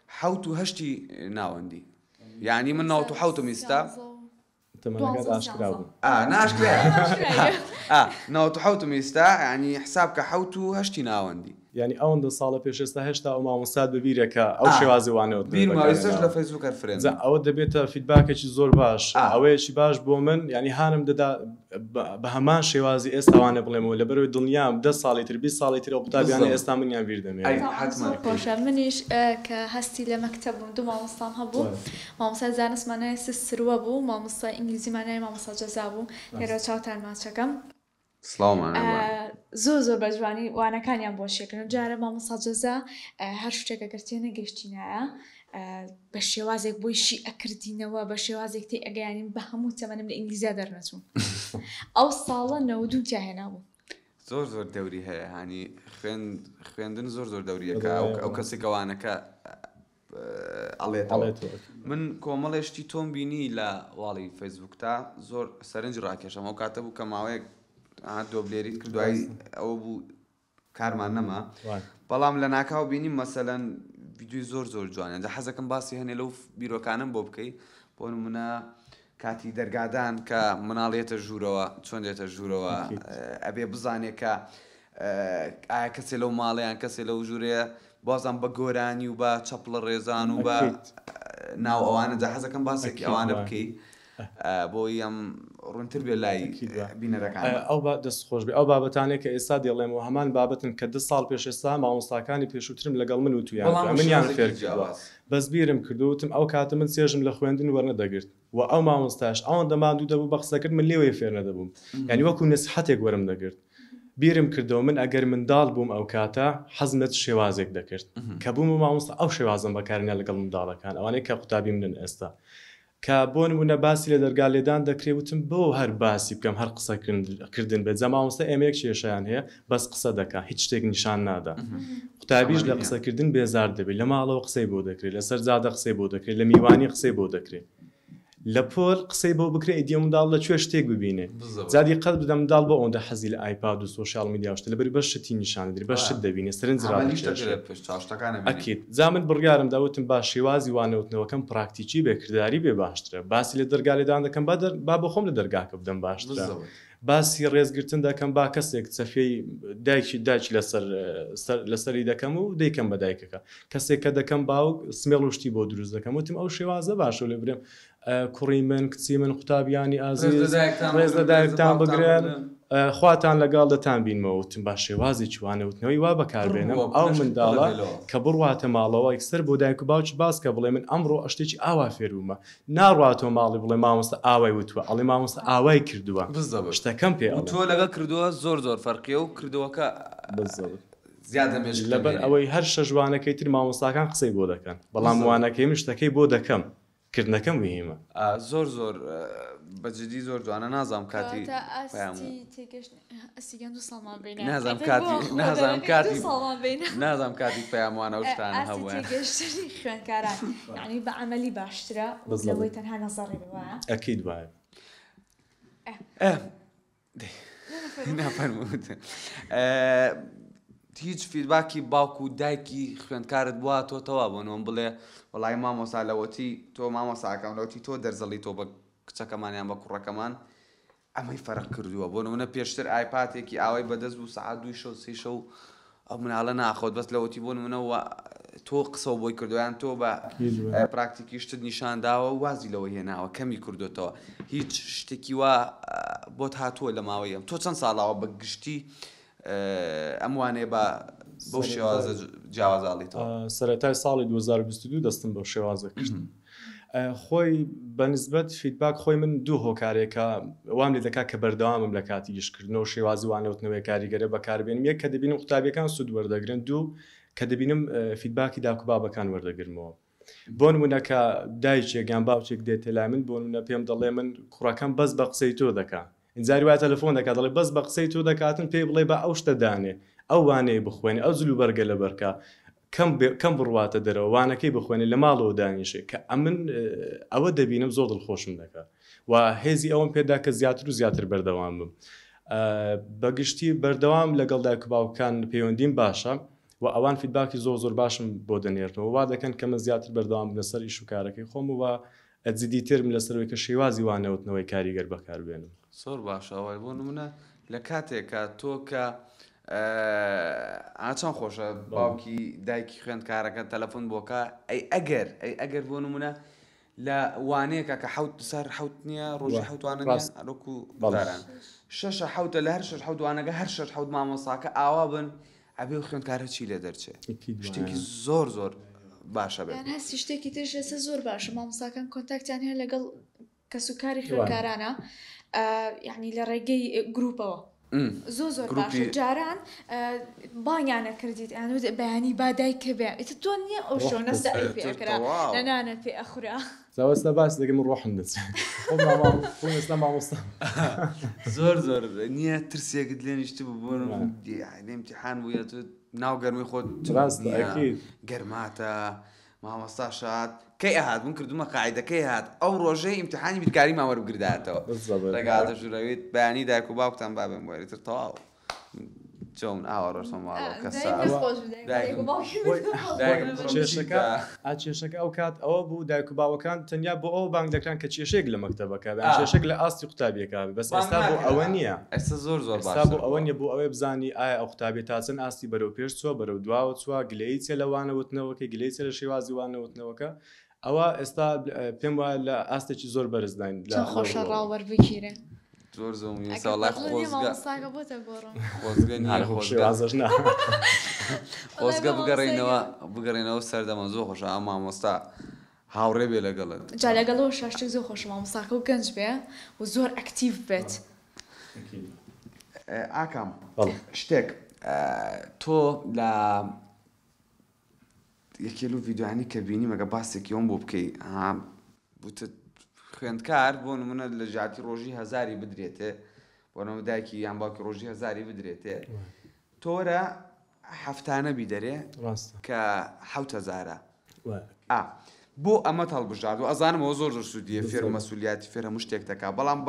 7 و 8 ناوەندی یعنی من 97 ئێستا تەمەنەکە داشکرا بوو ناشکرا 97 ئێستا ینی حساب کە 7 و 8 ناوەندی یعنی ئەوەندە ساڵە پێش ئێستا هێشتا ئەو مامۆستاد ببیرێکە ئەو شێوازیوانەوە بیرماویستش لە فەیسبووک فرێن ئەوە دەبێتە فیدباکێکی زۆر باش ئەوەیەکی باش بۆ من ینی هانم دەدا بە هەمان شێوازی ئێستاوانە بڵێمەوە لەبەرەوەی دڵنیام 10 ساڵی تر 20 ساڵی تر ئەو قوتابیانە ئێستا منیان بیر دەمێنێت خۆشە منیش کە هەستی لە مەکتەب بووم دوو مامۆستام هەبوو مامۆستای زانستمانای سروە بوو مامۆستای ئینگلیزیمانای مامۆستا جەزا بوو لێرە چاوتان ماچەکەم زۆر بە جوانی وانەکانیان بۆ شێکردن جارە مامۆستا جەزا هەر شتێکە گەرتێ نەگەشتینایە بە شێوازێک بۆی شی ئەکردینەوە بە شێوازێک تی ئەگەیانین بە هەموو تەمەنم لە ئینگلیزیا دەرنەچوون ئەو ساڵە 92 هێنابوو زۆر دەوری هەیە هانی خوێندن زۆر دەوریەکە ئەو کەسێکەوانەکە ئەڵێت من کۆمەڵێشتی تۆم بینی لە واڵی فەیسبوک تا زۆر سەرنج ڕاکێشەم ئەو کاتە بوو کە ماوەیەک دۆبلێریت کردوای ئەوە بوو کارمان نەما بەڵام لە ناکاو بینیم مەسەلەن ڤیدیۆی زۆر جوانە جا حەزەکەم باسی هەنێ لەو بیرۆکانم بۆ بکەی بۆ نمونە کاتی دەرگادان کە مناڵێتە ژوورەوە چۆن دێتە ژوورەوە ئەبێ بزانێت کە ئایا کەسێ لەو ماڵەیان کەسێ لەو ژوورەیە بازان بە گۆرانی و بە چەپڵە ڕێزان و بە ناو ئەوانە جا حەزەکەم باسێکی ئەوانە بکەی بۆی ئەم ڕوونتر بێ لای بینەرەکان ئەو دەستخۆش بێ ئەو بابەتانێک کە ئێستا دێڵێمەوە هەمان بابەتن کە 10 ساڵ پێش ئێستا مامۆستاکانی پێشووترم لەگەڵ من و تویان منیان فێرکردوە بەس بیرم کردوتم ئەو کاتە من سێژم لە خوێندن وەرنەدەگرت و ئەو مامۆستاش ئەوەندە ماندوو دەبوو بە قسەکرد من لێوەی فێر نەدەبووم یعنی وەکو نسحەتێک وەرم دەگرت بیرم کردەوە من ئەگەر منداڵ بووم ئەو کاتە حەزم لە شێوازێک دەکرد کە بووم مامۆستا ئەو شێوازم بەکارێنە لەگەڵ منداڵەکان ئەوانەی کە قوتابی منن ئێستا کە بۆ نمونە باسی لە دەرگا لێدان دەکرێت وتم بۆ هەر باسی بکەم هەر قسەکردن بێت جە مامۆستا ئێمەیەک کێشیان هەیە بەس قسە دەکا هیچ شتێک نیشان نادا قوتابیش لە قسەکردن بێزار دەبێت لە ماڵەوە قسەی بۆ دەکرێت لەسەر جادە قسەی بۆ دەکرێت لە میوانی قسەی بۆ دەکرێت لە پۆل قسەی بۆ بکرێت ئیدیە منداڵ لە کوێ شتێک ببینێ زادی قەت بدەم منداڵ بۆ ئەوەندە حەزی لە ئایپاد و سۆشیال میدیا شتە لەبەر بەش شتی نیشاندری بەش شت دەبینێ سەرنج ئەکید جا من بڕیارم داوتم با شێوازی وانەوتنەوەکەم پراکتیکی بێکردداری بێ باشترە باسی لە دەرگا لێدان دەکەم با بۆ خۆم لە دەرگاکە بدەم باشترە باسی ڕێزگرتن دەکەم با کەسێک چەفەی دایکی لەسەری دەکەم و دەیکەم بە دایکەکە کەسێک کە دەکەم باوک سمێڵ وشتی بۆ دروست دەکەم وتم ئەو شێوازە باشە لێ برێم کوڕی من کچی من قوتابیانی ئازیز ڕێز لە دایکتان بگرێن خواتان لەگەڵ دەتان بینمەوە وتم با شێوازی چوانەوتنەوەی وا بەکاربێنم ئەو منداڵە کە بڕواتە ماڵەوە یەکسەر بۆ دایک و باوکی باس کە بڵێ من ئەمڕۆ شتێکی ئاوا فێرومە ناڕاتەوە ماڵی بڵێ مامۆستا ئاوای وتووە ئەڵێ مامۆستا ئاوای کردووە شتەکەم پێ تۆ لەگەڵ کردووە زۆر فەرقیە و کردووەکە زیادە مێژ لەبەر ئەوەی هەر شەژوانەکەی تر مامۆستاکان قسەی بۆ دەکەن بەڵام وانەکەی من شتەکەی بۆ دەکەم کردنەکەم وهمە زۆر بەجددی زۆر جوانە نازام کاتی نازام کاتی پەیاموانە و شتانە هەبووە خوێندکاران یعنی بە عەمەلی باشترە لەوەی تەنها نەزەڕی وایە ئەکید وایە نافەرمووت هیچ فیدباکی باوکو و دایکی خوێندکارت بووە تۆ تەوا بۆنەوەم بڵێ وەڵای مامۆستا لەوەتی تۆ مامۆستاکەم لەوەتی تۆ دەرزەڵی تۆ بە کچەکەمانیان بە کوڕەکەمان ئەمەی فەرق کردووە بۆ نمونە پێشتر ئایپاتێکی ئاوای بەدەست بوو سەعات 2 شەو 3 شەو ئەو مناڵە ناخۆت بەس لەوەتی بۆ نمونەوە تۆ قسە بۆی کردویان تۆ بە پراکتیکی شتت نیشانداوە وازی لەوە هێناوە کەمی کردوتەوە هیچ شتێکی وا بۆت هاتووە لە ماوەیە تۆ چەند ساڵاوە بە گشتی ئەم وانێ بە بۆ شێوازە جیاوازاڵیتەوە سەرەتای ساڵی 2022 دەستم بۆ شێوازە کرد خۆی بەنسبەت فیدباک خۆی من دوو هۆکارێکە وام لێ دەکات کە بەردەوامم لە کاتی گشتکردنەوە شێوازی وانەوتنەوەی کاریگەرە بەکاربێنم یەک کە دەبینم قوتابیەکان سوود وەردەگرن دوو کە دەبینم فیدباکی داکوبابەکان وەردەگرمەوە بۆ نمونەکە دایکێک یان باوچێک دێتە لای من بۆ نمونە پێم دەڵێ من کوڕەکەم بەس بە قسەی تۆ دەکات ئینجاری وای تەلەفۆن دەکات دەڵێ بەس بە قسەی تۆ دەکاتن پێی بڵێ بە ئەو شتە دانێ ئەو وانەیە بخوێنێ ئەو جلو بەرگە لە بەرکە کەم بڕواتە دەرەوە وانەکەی بخوێنێ لە ماڵەوە دانیشێ کە ئەمن ئەوە دەبینم زۆر دڵخۆشم دەکات و هێزی ئەوم پێدا کە زیاتر و زیاتر بەردەوام بم بەگشتی بەردەوام لەگەڵ دایک و باوکان پەیوەندیم باشە و ئەوان فیدباکی زۆر باشم بۆ دەنێرنەوە وا دەکەن کە من زیاتر بەردەوام لەسەر ئیش و کارەکەی خۆم و ئەجددیترم لەسەرەوەی کە شێوازی وانەوتنەوەی کاریگەر بەکاربێنم زۆر باشەوەی بۆ نمونە لە کاتێکە تۆ کە چەند خۆشە باوکی دایکی خوێندکارەکە تەلەفۆن بۆکە ئەگەر بۆ نمونە لە وانەیەکە کە سەر حوت نییە ڕۆژی حوتوانە ئەرۆکو داران شەشە حوتە لە هەر شەش حوتوانەکە هەر شەش حوت مامۆستاکە ئاوا بن ئەبێ خوێندکارە چی لێ دەرچێت شتێکی زۆر باشە بێت هەستی شتێکی ترش ئێستا زۆر باشە مامۆستاکان کۆنتاکتیان هەیە لەگەڵ کەسوکاری خوێندکارانە یعنی لە ڕێگەی گروپەوە زۆر باشە جاران بانیانە کردیت ئەنوت بەیانی بادایکە بێ ئیتر تۆ نییە ئەو شۆ نەستایی پێکرا لەنانە پێ ئەخورا زەوەستە باس دەگەم ڕۆحم دەچێت مامۆستا زۆر نییە ترسێکت لێ نیشتی ببوون ئیمتیحان بووە تو ناو گەرمی خۆت گەرماتە مامۆستا شات کەی ئەهات من کردومە قاعدەکەی هات ئەو ڕۆژەی ئیمتحانی بیرکاری ماوەربگرداتەوە ڕێگاتە ژوورەویت بەیانی دایک و باوکتان بابم وەریتر تەواو چۆن ئاوەڕۆشەماڵەوە کەسا کێشەکە ئەو کات ئەوە بوو دایک و باوەکان تەنیا بۆ ئەو بانگ دەکران کە کێشێک لە مەکتەبەکە کێشێک لە ئاستی قوتابیەکە بەس ئێستا بۆ ئەوە نییە ئێستا زۆر بۆ ئەوە نیە بۆ ئەوەی بزانی ئایا ئەو قوتابێت تا چەند ئاستی بەرەو پێش چووە بەرەو دواوە چووە گلەی چێ لە وانەوتنەوەکە گلەی چێ لە شێوازی وانەوتنەوەکە ئەوە ئێستا پێم وایە لە ئاستێکی زۆر بەرزداین خۆشە ڕاوەربگیرێ زۆر ساڵای خۆزگە بگەڕێنەوە سەردەمە زۆر خۆشە ئەم مامۆستا هاوڕێ بێ لەگەڵت جا لەگەڵەوە شاشتێک زۆر خۆشە مامۆستاکە و گەنج بێ و زۆر ئەکتیڤ بێت ئاکام شتێک تۆ لە یەکێل و ڤیددیوانی کە بینی مەگە باسێکی ئەوم بۆ بکەی بوتە خوێندکار بۆ نمونە لە ژاتی ڕۆژی هەزاری بدرێتێ بۆ نەوە دایکی یان باوکی ڕۆژی هەزاری بدرێتێ تۆرە هەفتانە بیدەرێ کە 7,000 بۆ ئەمە هەڵبژات و ئەزانمەوە زۆر سوودیە فێر مەسئولیاتی فێر هەموو شتێک دەکا بەڵام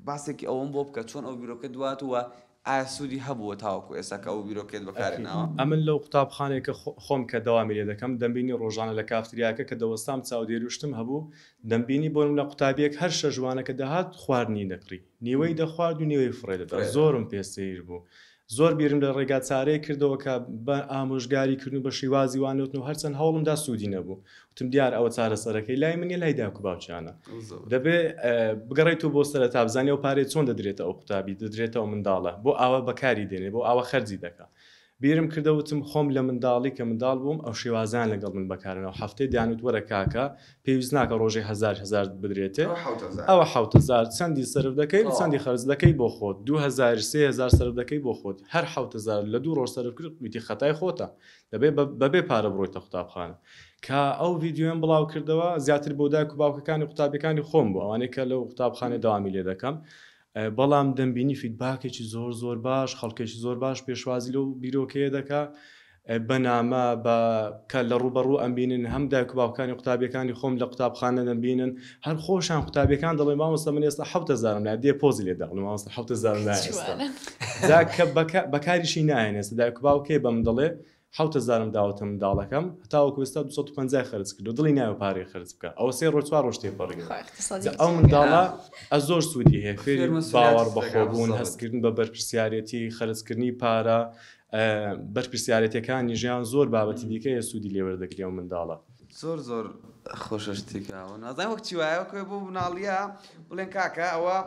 باسێکی ئەوم بۆ بکە چۆن ئەو بیرۆکە دواتوە ئایا سوودی هەبووە تاوەکو ئێستا کە ئەو بیرۆکێت بەکارێنەوە ئەمن لەو قوتابخانێکە خۆم کە دەوامی لێ دەکەم دەمبینی ڕۆژانە لە کافتریاکە کە دەوەستام چاودێروشتم هەبوو دەمبینی بۆ لە قوتابیەک هەر شەژوانەکە دەهات خواردنی نەکڕی نیوەی دەخوارد و نیوەی فڕێدەدا زۆرم پێسەیر بوو زۆر بیرم لە ڕێگا چارەیە کردەوە کە بە ئامۆژگاریکردن و بە شێوازی وانەوتن و هەرچەند هەوڵمدا سوودی نەبوو وتم دیار ئەوە چارەسەرەکەی لای منێ لای دایک و باوچانە دەبێ بگەڕێت و بۆ سەرەتا بزانێ و پارێ چۆن دەدرێتە ئەو قوتابی دەدرێتەوە منداڵە بۆ ئاوە بەکاری دێنێ بۆ ئاوە خەرجی دەکا بیرم کردەوتم خۆم لە منداڵی کە منداڵ بووم ئەو شێوازان لەگەڵ من بەکارنەوە هەفتەی دایانوت وەرە کاکە پێویست ناکە ڕۆژی 1,000 بدرێتێ ئەوە 7,000 چەندی سەرف دەکەی چەندی خەرج دەکەی بۆ خۆت 2,000 3,000 سەرف دەکەی بۆ خۆت هەر 7,000 لە 2 ڕۆژ سەرف کرد ویتی خەتای خۆتە دەبێ بەبێ پارە بڕۆیتە قوتابخانە کە ئەو ڤیددیۆم بڵاو کردەوە زیاتر بۆ دایک و باوکەکانی قوتابیەکانی خۆم بوو ئەوانەی کە لەو قوتابخانە داوامی لێ دەکەم بەڵام دەمبینی فیدباکێکی زۆر باش خەڵکێکی زۆر باش پێشوازی لەو بیرۆکەیە دەکا بەنامە کە لە ڕوبەڕوو ئەمبینن هەم دایک و باوکانی قوتابیەکانی خۆم لە قوتابخانە دەمبینن هەر خۆشان قوتابیەکان دەڵێ مامۆستا من ئێستا 7,000 لا دێ پۆزی لێ دەڵێ مامۆستا 7,000 ئێستا کە بەکاریشی نایەن ئێستا دایک و باوکێ بەم دەڵێ 7,000 داوەتە منداڵەکەم هەتاوەکو ئێستا 250 خەرج کردو دڵی ناوە پارەی خەرج بکە ئەوە 3 ڕۆژ 4 ڕۆژ تێپەڕێ ئەو منداڵە زۆر سوودی هەیە فێری باوەڕ بەخۆبوون هەستکردن بە بەرپرسیارەتی خەرجکردنی پارە بەرپرسیارەتەکانی ژیان زۆر بابەتی دیکە سوودی لێوەردەگری ئەو منداڵە زۆر خۆشە شتێکەوە نازانم وەک چی وایە کە بۆ مناڵیە بڵێن کاکە ئەوە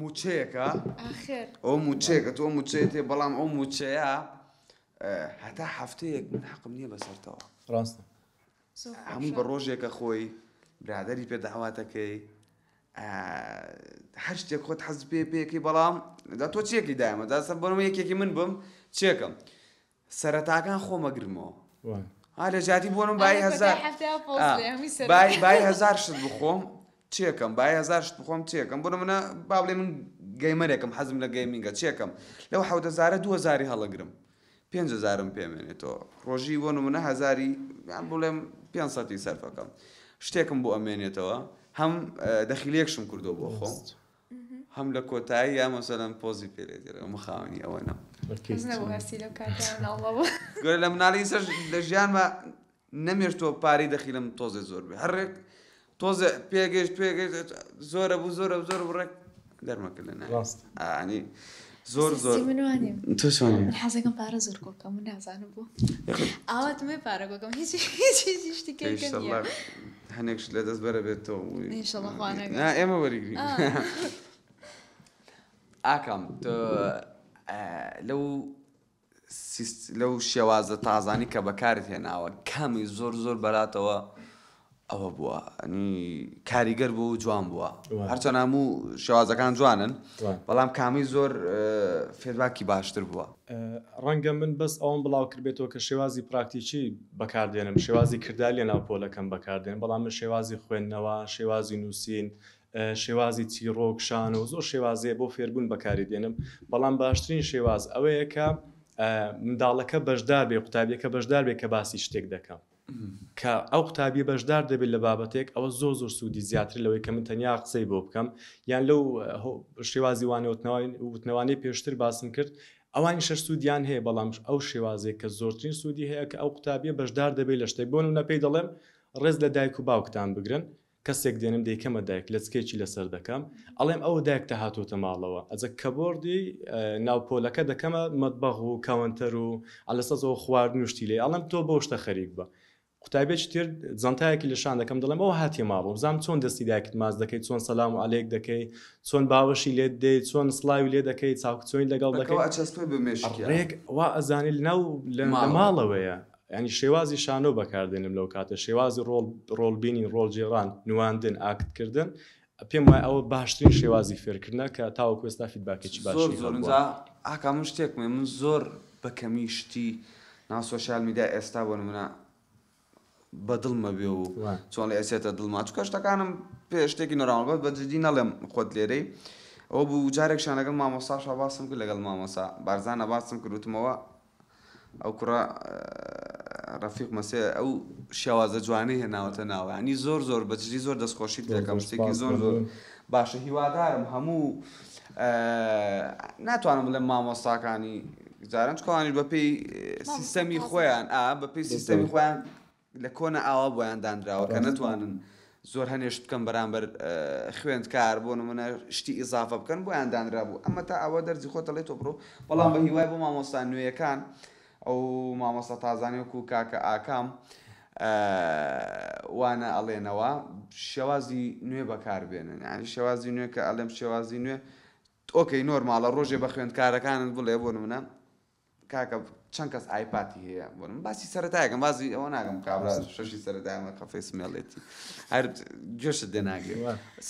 موچەیەکە ئەو موچەیەکە تۆ موچێتێ بەڵام ئەو موچەیە هەتا هەفتەیەک من حەقم نییە بەسەرتەوە ڕاستە هەموو بە ڕۆژێکە خۆی برادەری پێداواتەکەی هەر شتێک خۆت حەز پێکەی بەڵام دا تۆ چیەکی دایمە دا سەر بەرەوە یەکێکی من بم چێکم سەرەتاکان خۆمەگرمەوە لە جاتی بۆنم بای 1000 شت بخۆم چێکم بای 1000 شت بخۆم چێکم بۆ منە با بڵێ من گەیمەرێکم حەزم لە گەیمینگە چێکم لەو 1000 2000 هەڵەگرم 5000 پێمێنێتەوە ڕۆژی بۆ منە 1000 یان بڵێم 500 سەرفەکەم شتێکم بۆ ئەمێنێتەوە هەم دەخیلێکشم کردو بۆ خۆم هەم لە کۆتایی یا مەسەلەن پۆزی پێێت مخاوەنی ئەوەنە گۆرە لە مناڵی سەر لە ژیانمە نەمێشتۆ پارەی دەخیلم تۆزێ زۆر بێ هەرێک تۆزە پێگەشت زۆرە بوو زۆرە بڕێک دەرمەکرد لە نانی زۆر من حەزەکەم پارە زۆر کۆکەم من نازانم بوو ئاواتمێ پارە کۆکەم هیچ شتێکی هەنێکش لە دەست بەرە بێتەوە ئێمە وەریگرین ئاکەم لەو شێوازە تازانی کە بەکارت هێناوە کامی زۆر بەلاتەوە ئەوە بووە ئەنی کاریگەر بوو جوان بووە هەرچەند هەموو شێوازەکان جوانن بەڵام کامی زۆر فێدباکی باشتر بووە ڕەنگە من بەس ئەوم بڵاو کردبێتەوە کە شێوازی پراکتیکی بەکاردێنم شێوازی کردار لێ ناو پۆلەکەم بەکاردێن بەڵام من شێوازی خوێندنەوە شێوازی نووسین شێوازی چیرۆک شان و زۆر شێوازەیە بۆ فێربوون بەکاری دێنم بەڵام باشترین شێواز ئەوەیە کە منداڵەکە بەشدار بێ قوتابیەکە بەشدار بێ کە باسی شتێک دەکەم کە ئەو قوتابی بەشدار دەبێت لە بابەتێک ئەوە زۆر سوودی زیاتر لەوەی کە من تەنیا قسەی بۆ بکەم یان لەو شێوازی وانەوەی پێشتر باسم کرد ئەوانی شەر سوودیان هەیە بەڵام ئەو شێوازێک کە زۆرترین سوودی هەیە کە ئەو قوتابیە بەشدار دەبێت لە شتێک بۆن و نەپێی دەڵێم ڕێز لە دایک و باوکتان بگرن کەسێک دێنم دەیکەمە دایک لە چکێکی لەسەر دەکەم ئەڵێم ئەو دایکتە هاتوۆتە ماڵەوە ئەجە کەبۆردی ناوپۆلەکە دەکەمە مەتبەخ و کاونتەر و ئەلەسەزەوە خواردن وشتی لێ ئەڵێم تۆ بۆ شتە خەریک بە قوتابێکی تر جەنتایەکی لەشان دەکەم دەڵێم ئەوە هاتیە ماڵەوە بزانم چۆن دەستی دایکت ماز دەکەیت چۆن سەلام و عەلەیک دەکەی چۆن باوەشی لێ دەیت چۆن سڵاوی لێ دەکەیت چاوکچۆین لەگەڵ دەکەیت وا ئەزانی لە ماڵەوەیە ینی شێوازی شانۆ بەکاردێنم لەو کاتە شێوازی ڕۆڵبینین ڕۆڵجێڕان نواندن ئاکتکردن پێم وایە ئەوە باشترین شێوازی فێرکردنە کە تاوەکو ئێستا فیدباکێکی باشی ئاکا من شتێک من زۆر بەکەمی شتی ناو سۆشیال میدیا ئێستا بۆ منە بەدڵمە بێ و چۆن لە ئێسێتە دڵما چکە شتەکانم پێ شتێکی نۆرامەڵ بەجددی نەڵێم خۆت لێرەی ئەوە بوو جارێکشان لەگەڵ مامۆستاشا باسم کرد لەگەڵ مامۆسا بارزانە باسم کردوتمەوە ئەو کوڕە ڕەفیق مەسێ ئەو شێوازە جوانەی هێناوەتە ناوە ینی زۆر بەجددی زۆر دەستخۆشیت دەکەم شتێکی زۆر باشە هیوادارم هەموو ناتوانم بڵێم مامۆستاکانی جاران چکۆوانی بەپێی سیستەمی خۆیان بەپێی سیستەمی خۆیان لە کۆنە ئاوا بۆیان دانراوە کە نەتوانن زۆر هەنێشت بکەم بەرامبەر خوێندکار بۆ نمونە شتی ئیزافە بکەن بۆیان دانرا بوو ئەمە تا ئەوە دەرجی خۆتە لێ تۆ بڕۆ بەڵام بە هیوای بۆ مامۆستا نوێیەکان ئەو مامۆستا تازانێک و کاکە ئاکام وانە ئەڵێنەوە شێوازی نوێ بەکاربێنن ینی شێوازی نوێ کە ئەڵێم شێوازی نوێ ئۆکەی نۆرماڵە ڕۆژێ بە خوێندکارەکانت بڵێ بۆ نمونە کاکە چەند کەس ئایپاتی هەیە بۆ من باسی سەرەتایەکەم باسی ئەوە ناگەم کابرا شەشی سەرەتایمە کەفەی سمێڵێتی هەر گوێشت دێ ناگێ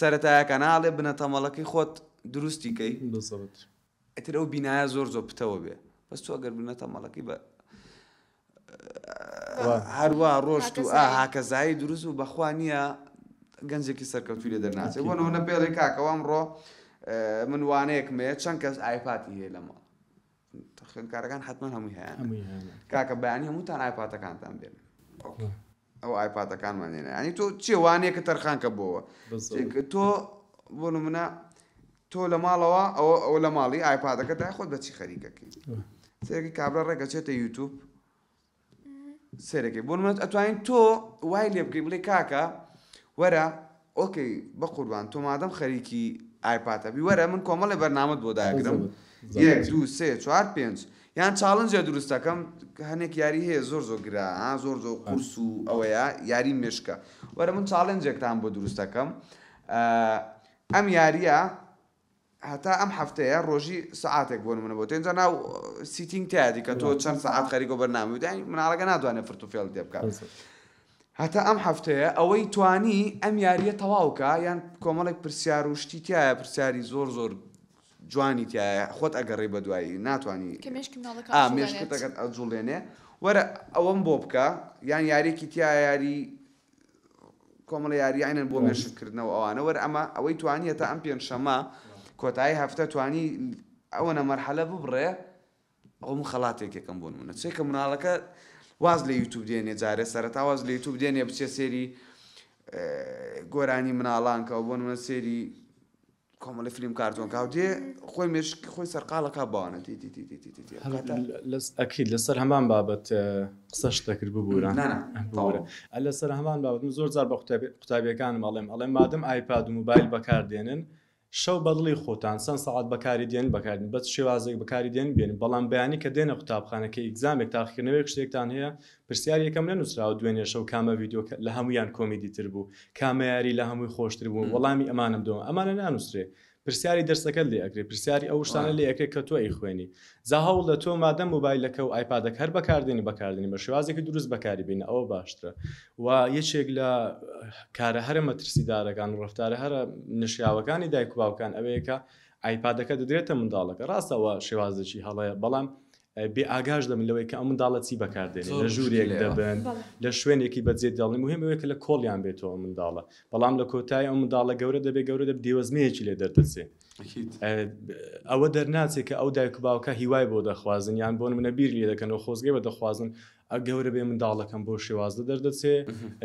سەرەتایەکە ناڵێ بنە تەمەڵەکەی خۆت دروستی کەی ئەتر ئەو بینایە زۆر پتەوە بێ بەس تۆ ئەگەر بنە تەمەڵەکەی بە هەروە ڕۆشت و هاکەزایی دروست و بەخوا نییە گەنجێکی سەرکەوتوی لێ دەرناچێت بۆ نمونە پێڵێ کاکەوە ئەمڕۆ من وانەیەکم هەیە چەند کەس ئایپاتی هەیە لە ماڵ خوێندکارەکان حتمما هەمووی هەیە کاکە بەیانی هەمووتان ئایپاتەکانتان بێن ئەو ئایپاتەکانمان هێنە ینی تۆ چێ وانەیەکە تەرخانکە بۆەوە تۆ بۆ نمونە تۆ لە ماڵەوە ئەو لە ماڵی ئایپاتەکە دای خۆت بەچی خەریکەکەی سێرەکی کابرا ڕێگە چێتە یوتیوب سێرەکەی بۆ نمونە ئەتوانین تۆ وای لێ بکەی بڵێ کاکە وەرە ئۆکەی بە قوربان تۆ مادەم خەریکی ئایپاتە بی وەرە من کۆمەڵی بەرنامەت بۆ داگرم 1 2 3 4 5 یان چاڵنجە دروستەکەم هەنێک یاری هەیە زۆر گرا زۆر قورس و ئەوەیە یاری مێشکە وەرە من چاڵنجێکتان بۆ دروستەکەم ئەم یاریە هەتا ئەم هەفتەیە ڕۆژی سعاتێک بۆ نمونە بۆ تێنجا ناو سیتینگ تایەتی کە تۆ چەند سعات خەریکۆ بەرنامە بدەین مناڵەکە ناتوانێت فرتوفێڵ تێ بکات هەتا ئەم هەفتەیە ئەوەی توانی ئەم یاریە تەواوکە یان کۆمەڵێک پرسیار و شتی تایە پرسیاری زۆر جوانی تایە خۆت ئەگەڕێ بە دوایی ناتوانانی مێشکتەکەت ئەجوڵێنێ وەرە ئەوەم بۆ بکە یان یاریێکی تیا یاری کۆمەڵە یاریانن بۆ مێشکردنەوە ئەوانە وەرە ئەمە ئەوەی توانیەتە ئەم پێنجشەمە کۆتایی هەفتە توانی ئەوەنە مەرحەلە ببڕێ ئەوم خەڵاتێک یەکەم بۆ نمونە چێکە مناڵەکە واز لە یوتیوب دێنێ جارێ سەرەتا واز لە یوتیوب دێنێ بچێ سێری گۆرانی مناڵان کە بۆ نمونە سێری کۆمەڵی فیلم کارتۆن کاو دێ خۆی مێشکی خۆی سەرقاڵەکە باوانە ئەکید لەسەر هەمان بابەت قسە شتەکرد ببوورە لەسەر هەمان بابەت زۆر جار بە قوتابیەکانم ئەڵێم مادەم ئایپاد و موبایل بەکاردێنن شەو بەدڵی خۆتان چەند سەعات بەکاری دێن بەکاردێن بەس شێوازێک بەکاری دێن بێن بەڵام بەیانی کە دێنە قوتابخانەکە ئیگزامێک تاقیکردنەوەی شتێکتان هەیە پرسیار یەکەم نەنووسراوە دوێنێ شەو کامە ڤیدیۆ لە هەمویان کۆمیدی تر بوو کامە یاری لە هەمووی خۆشتر بوو وەڵامی ئەمانم دۆ ئەمانە نانووسرێ پرسیاری دەرسەکەت لێ ئەکرێ پرسیاری ئەو شتانە لێ ئەکرێت کە تۆ ئەی خوێنی جا هەوڵ لە تۆ مادەم موبایلەکە و ئایپادەکە هەر بەکاردێنی بە شێوازێکی دروست بەکاری بینە ئەوە باشترە و یەکێک لە کارە هەرە مەترسیدارەکان و ڕەفتارە هەرە نشیاوەکانی دایک و باوکان ئەوەیەکە ئایپادەکە دەدرێتە منداڵەکە ڕاستەوە شێوازێکی هەڵەیە بەڵام بێ ئاگاش دەبن لەوەی کە ئەم منداڵە چی بەکاردێنێت لە ژوورێک دەبن لە شوێنێکی بەجێ دەڵی مهم ئەوەیە کە لە کۆڵیان بێتەوە منداڵە بەڵام لە کۆتایی ئەم منداڵە گەورە دەبێت گەورە دەب دیوەزمەیەکی لێ دەردەچێت ئەوە دەرناچێت کە ئەو دایک و باوکە هیوای بۆ دەخوازن یان بۆ منە بیر لێ دەکەنەوە خۆزگەی بە دەخوازن گەورە بێ منداڵەکەم بۆ شێوازە دەردەچێت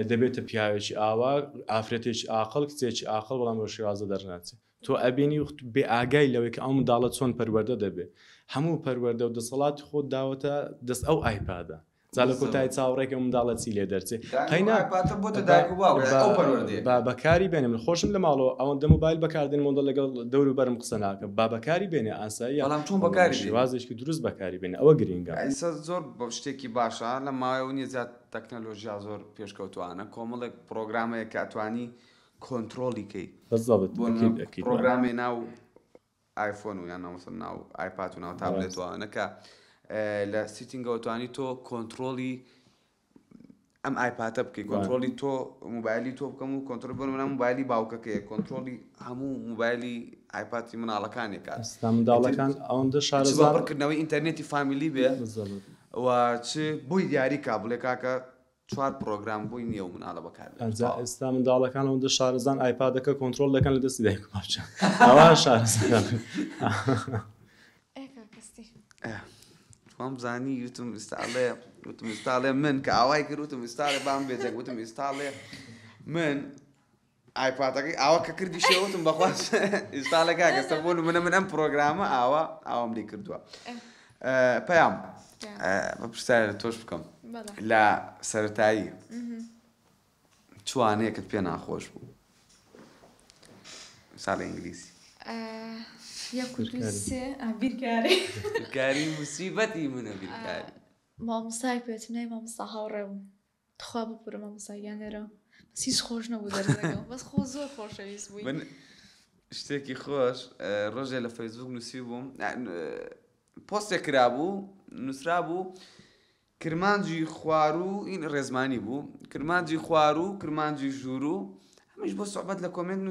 دەبێتە پیاوێکی ئاوا ئافرەتێکی ئاقل کچێکی ئاقل بەڵام بۆ شێوازە دەرناچێت تۆ ئەبینی بێ ئاگای لەوەی کە ئەو منداڵە چۆن پەروەردە دەبێت هەموو پەروەردە و دەسەڵاتی خۆت داوەتە دەست ئەو ئایپادە جا لە کۆتایی چاوەڕێکە منداڵە چی لێ دەرچێت بەکاری بێنێ من خۆشم لە ماڵەوە ئەوەندە موبایل بەکاردێن مۆندە لەگەڵ دەور و بەرم قسە ناکەم با بەکاری بێنێ ئاسایی بەڵام چۆن بەکاری شێوازێکی دروست بەکاری بێنێ ئەوە گرینگە زۆر بە شتێکی باشە لە ماوەیە نیە زیاد تەکنەلۆژیا زۆر پێشکەوتوانە کۆمەڵێک پرۆگرامەیە کە ئەتوانی کۆنتترۆلیکەی پرۆگرامێ ناو آیفۆن و یان ناو ئایپاد و ناو تابلێتوانە کە لە سیتینگەوەتوانی تۆ کۆنتترۆلی ئەم ئایپاتە بکەی کۆنتترۆلی تۆ موبایلی تۆ بکەم و کۆنتترۆل بن منە موبایلی باوکەکەیە کۆنتترۆلی هەموو موبایلی ئایپاتی مناڵەکانێک منداڵەکان ئەوەندە شارەزارکردنەوەی ئینتەرنێتی فامیلی بێ و چ بووی دیاری کا بڵێ کاکە 4 پرۆگرام بووی نییە و مناڵە بەکار ئێستا منداڵەکان ئەوەندە شارەزان ئایپادەکە کۆنتترۆل دەکەن لە دەستی دایک و باوکە ئەوە شارەزان توام زانی یوتم ئستاڵێ من کە ئاوای کرد وتم ئستاڵێ بام بێجێک وتم ئستاڵێ من ئایپاتەکەی ئاوا کە کردی شێوتم بەخواست ئستاڵەکە کەستە بۆن من ئەم پرۆگرامە ئاوام لێ کردووە پەیام بە پرسیارە لە تۆش بکەم لە سەرەتایی چوانەیەکت پێ ناخۆش بوو ساڵی ئینگلیسی بیرکاری موسیبەتی منە بیرکاری مامۆستای پێێتم نای مامۆستا هاوڕێ بووم تخوا بپورە مامۆستاییانێرە بەس هیچ خۆش نەبوو دەرزەکەم بەس خۆ زۆر خۆشەویست بووی من شتێکی خۆش ڕۆژێ لە فەیسبوک نووسی بووم پۆستێک کرابوو نووسرا بوو کرمانجی خوار و این ڕێزمانی بوو کرمانجی خوار و کرمانجی ژوور و هەمیش بۆ سوحبەت لە کۆمنت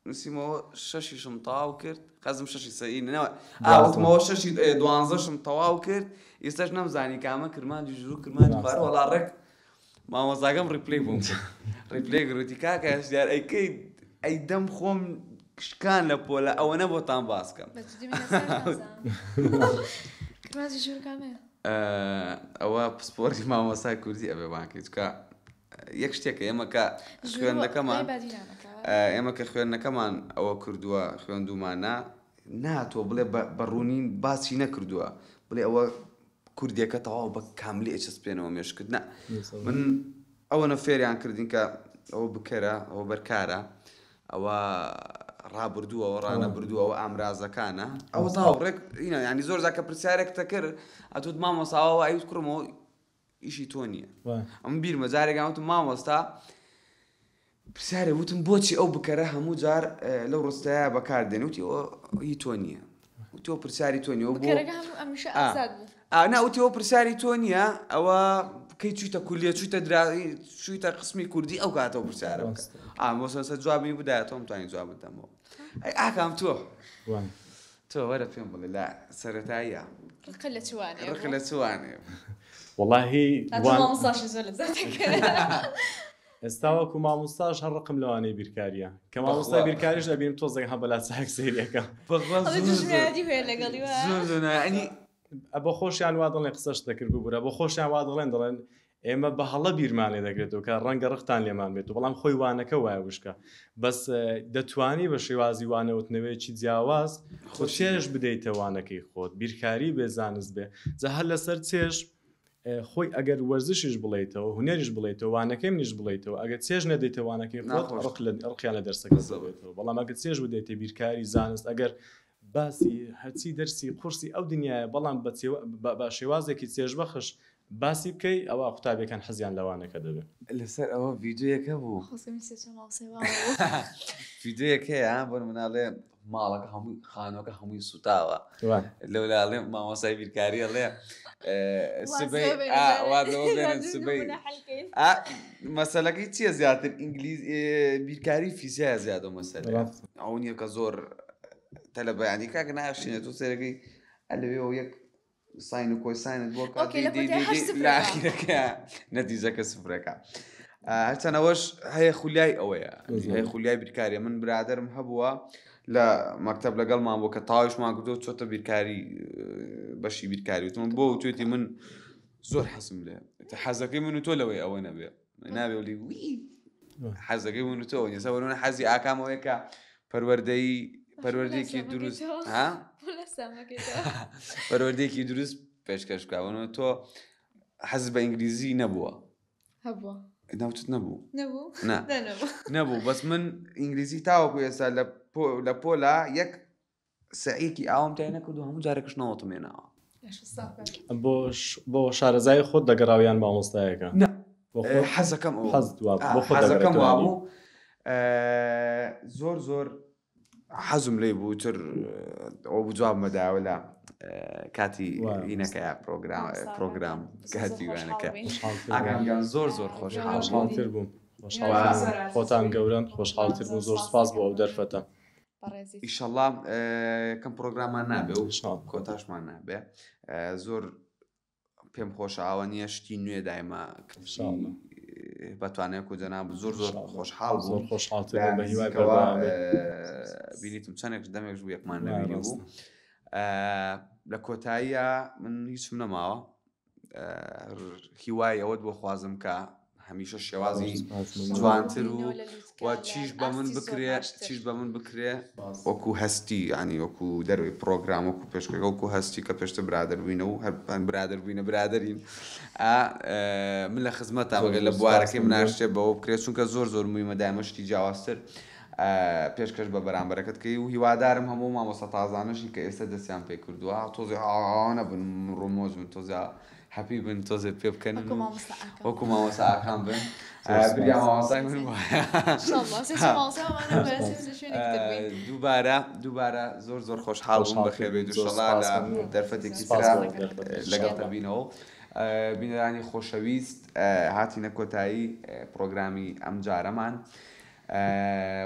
نووسیمەوە شەشیشم تەواو کرد قەزم شەشی سەئینەوە ئاوتمەوە شەشی 12شم تەواو کرد ئێستاش نەمزانی کامە کرمانجی ژوور و کرمانجی خوار وەڵا ڕێک مامۆزاگەم ڕیپلەی بووم ڕیپلەی گروتی کاکە هەشدار ئەیکەی ئەی دەم خۆم کشکان لە پۆلە ئەوەنە بۆتان باسکەم ئەوە پسپۆرتی مامۆسای کوردی ئەبێ بانکەی چکە یەک شتێکە ئێمەکە خوێندەکەمان ئێمە کە خوێندنەکەمان ئەوە کردووە خوێندومانە ناتۆ بڵێ بەڕوونین باسی نەکردووە بڵێ ئەوە کوردیەکە تەواو بە کاملی ئەچەسپێنەوە مێشکردنە من ئەوەنە فێریان کردین کە ئەوە بکەرە ئەوە بەرکارە ئەوە ڕابردووەوە ڕانەبردووەوە ئامرازەکانە ئەوە تاوڕێک ینی زۆر زاکە پرسیارێکتە کرد ئەتوت مامۆستاوە ئەوت کوڕمەوە ئیشی تۆ نییە ئەم بیرمە جارێکگەوتم مامۆستا پرسیارێ وتم بۆچی ئەو بکەرە هەموو جار لەو ڕستایە بەکاردێن وتی هی تۆ نییە وتۆ پرسیاری تۆ نیە ناوتیەوە پرسیاری تۆ نییە ئەوە کەی چویتە کولیە چویتە دراوی چویتە قسمی کوردی ئەو کاتەوە پرسیارە بۆسەسە جوابی بدایە تۆم توانین جواب بدەمەوە ئاکام تۆ تۆ وەرە پێم بڵێ لە سەرەتاییە ڕق لە چوانێ ڕق لە چوانێ والله مامۆستاشی زۆر لەزەتێک ئێستا وەکو مامۆستاش هەر ڕقم لەوانەی بیرکاریە کە مامۆستای بیرکاریش دەبینم تۆزێک هەم بەلا چاک سەیرەکە بۆ خۆشیان وا دڵێن قسەش دەکرد بوورە بۆ خۆشیان وا دڵێن دەڵێن ئێمە بە هەڵە بیرمانێ دەگرێتەوە کە ڕەنگە ڕقتان لێمان بێت و بەڵام خۆی وانەکە وایە وشکە بەس دەتوانی بە شێوازی وانەوتنەوەیکی جیاواز خۆ چێژ بدەیتە وانەکەی خۆت بیرکاری بێ زانست بێ جا هەر لەسەر چێژ خۆی ئەگەر وەرزشیش بڵیتەوە هوەریش بڵیتەوە وانەکەی منیش بڵیتەوە ئەگەر چێژ نەدەیتە وانەکەی خۆت ڕقیان لە دەرسەکە دەبێتەوە بەڵام ئەگەر چێژ بدەیتە بیرکاری زانست ئەگەر باسی هەرچی دەرسی قورسی ئەو دنیاە بەڵام بە شێوازێکی چێژ بەخش باسی بکەی ئەوە قوتابەکان حەزیان لەوانەکە دەبێت لەسەر ئەوە ڤیددیوەکە بوو ڤیددیوەکەیە بۆ مناڵێ ماڵەکە هەمووی خانۆکە هەمووی سوتاوە لەولاڵێ مامۆسای بیرکاری ئەڵێ سبەی سبەی مەسەلەکەی چییە زیاتر ئینگلیز بیرکاری فیزیایە زیادە مەسەل ئەو نییە کە زۆر تەلە بەیانی کاکە ناشینێت و سێرەکەی ئەلەوێ و یەک ساین و کۆی ساینت بۆ لاخیرەکە نەتیجەکە سفرەکە هەرچەنەوەش هەیە خولیای ئەوەیە هەیە خولیای بیرکاریە من برادرم هەبووە لە مەکتەب لەگەڵمان بۆ کە تاویشمان کردو چۆتە بیرکاری بەشی بیرکاری وتم بۆ توێتی من زۆر حەزم لێ حەزەکەی من و تۆ لەوەی ئەوە نەبێ نابێ ولی وی حەزەکەی من و تۆ نێسەوەرونە حەزی ئاکامەوەی کە پەروەردەیەکی دروست پەروەردەیەکی دروست پێشکەش بکەونەوە تۆ حەز بە ئینگلیزی نەبووە هەبووە ناوتت نەبوو نەبوو بەس من ئینگلیزی تاوەکو ئێستا لە پۆلا یەک سەعیکی ئاوم تای نەکرد و هەموو جارێکش نەوەتمێناوە بۆ شارەزای خۆت دەگەڕاویان مامۆستایەکە حەزەکەم حەزەکەم وابوو زۆر حەزم لێ بوو تر ئەو بوو جواب مەداوە لە کاتی هینەکەیە پرۆگرام کاتی وانەکە ئاگامیان زۆر خۆشحاڵتر بووم خۆتان گەورن خۆشحاڵتر بوو زۆر سپاس بۆ ئەو دەرفەتە ئیشەڵڵا کەم پرۆگرامان نابێ و کۆتاشمان نابێ زۆر پێم خۆشە ئاوە نییە شتی نوێ دایمە بەتوانێت و جەناب زۆر خۆشحاڵ زۆر خۆشحاڵتر بە هیوای بینیتم چەندێک دەمێک بوو یەکمان نەبینی بوو لە کۆتاییە من هیچم نەماوە هیوای ئەوەت بۆ خوازم کە هەمیشە شێوازی جوانتر و چیش بە من بکرێ وەکو هەستی ینی وەکو دەروی پرۆگرام وەکو پێشکەکە وەکو هەستی کە پێشتە برادر بووینە و هەر برادر بووینە برادرین من لە خزمەتە بەگە لە بوارەکەی مناشتێ بەوە بکرێت چونکە زۆر مویمە دایمەشتی جیاوازتر پێشکەش بە بەرامبەرەکەتکەی و هیوادارم هەموو مامۆستا تازانشی کە ئێستا دەستیان پێ کردووە تۆزی ئاوانە بن ڕۆمۆز بن تۆزە هەپی بن تۆزێ پێ بکەن وەکو مامۆستا ئاکان بن بریا مامۆسای من دووبارە زۆر خۆشحاڵ بووم بەخێبێت دووشەڵا لە دەرفەتێکی ترا لەگەڵ دەبینەوە بینەرانی خۆشەویست هاتینە کۆتایی پرۆگرامی ئەم جارەمان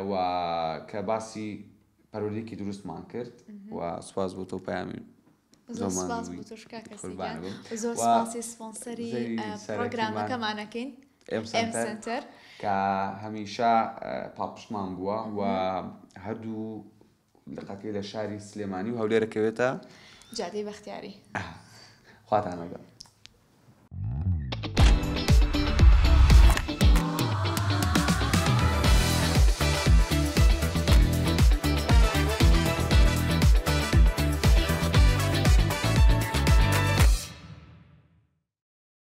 و کە باسی پەروەردەیەکی دروستمان کرد و سوپاس بۆ تۆ پەیامی زۆر سپاس بۆ تۆش کاکەسیگان زۆر سپاسی سپۆنسەری پرۆگرامەکەمانەکەین ئێم سنتەر کە هەمیشە پاپشمان بووە و هەردوو لقەکەی لە شاری سلێمانی و هەولێرەکەوێتە جادەی بەختیاری خواتان لەگەڵ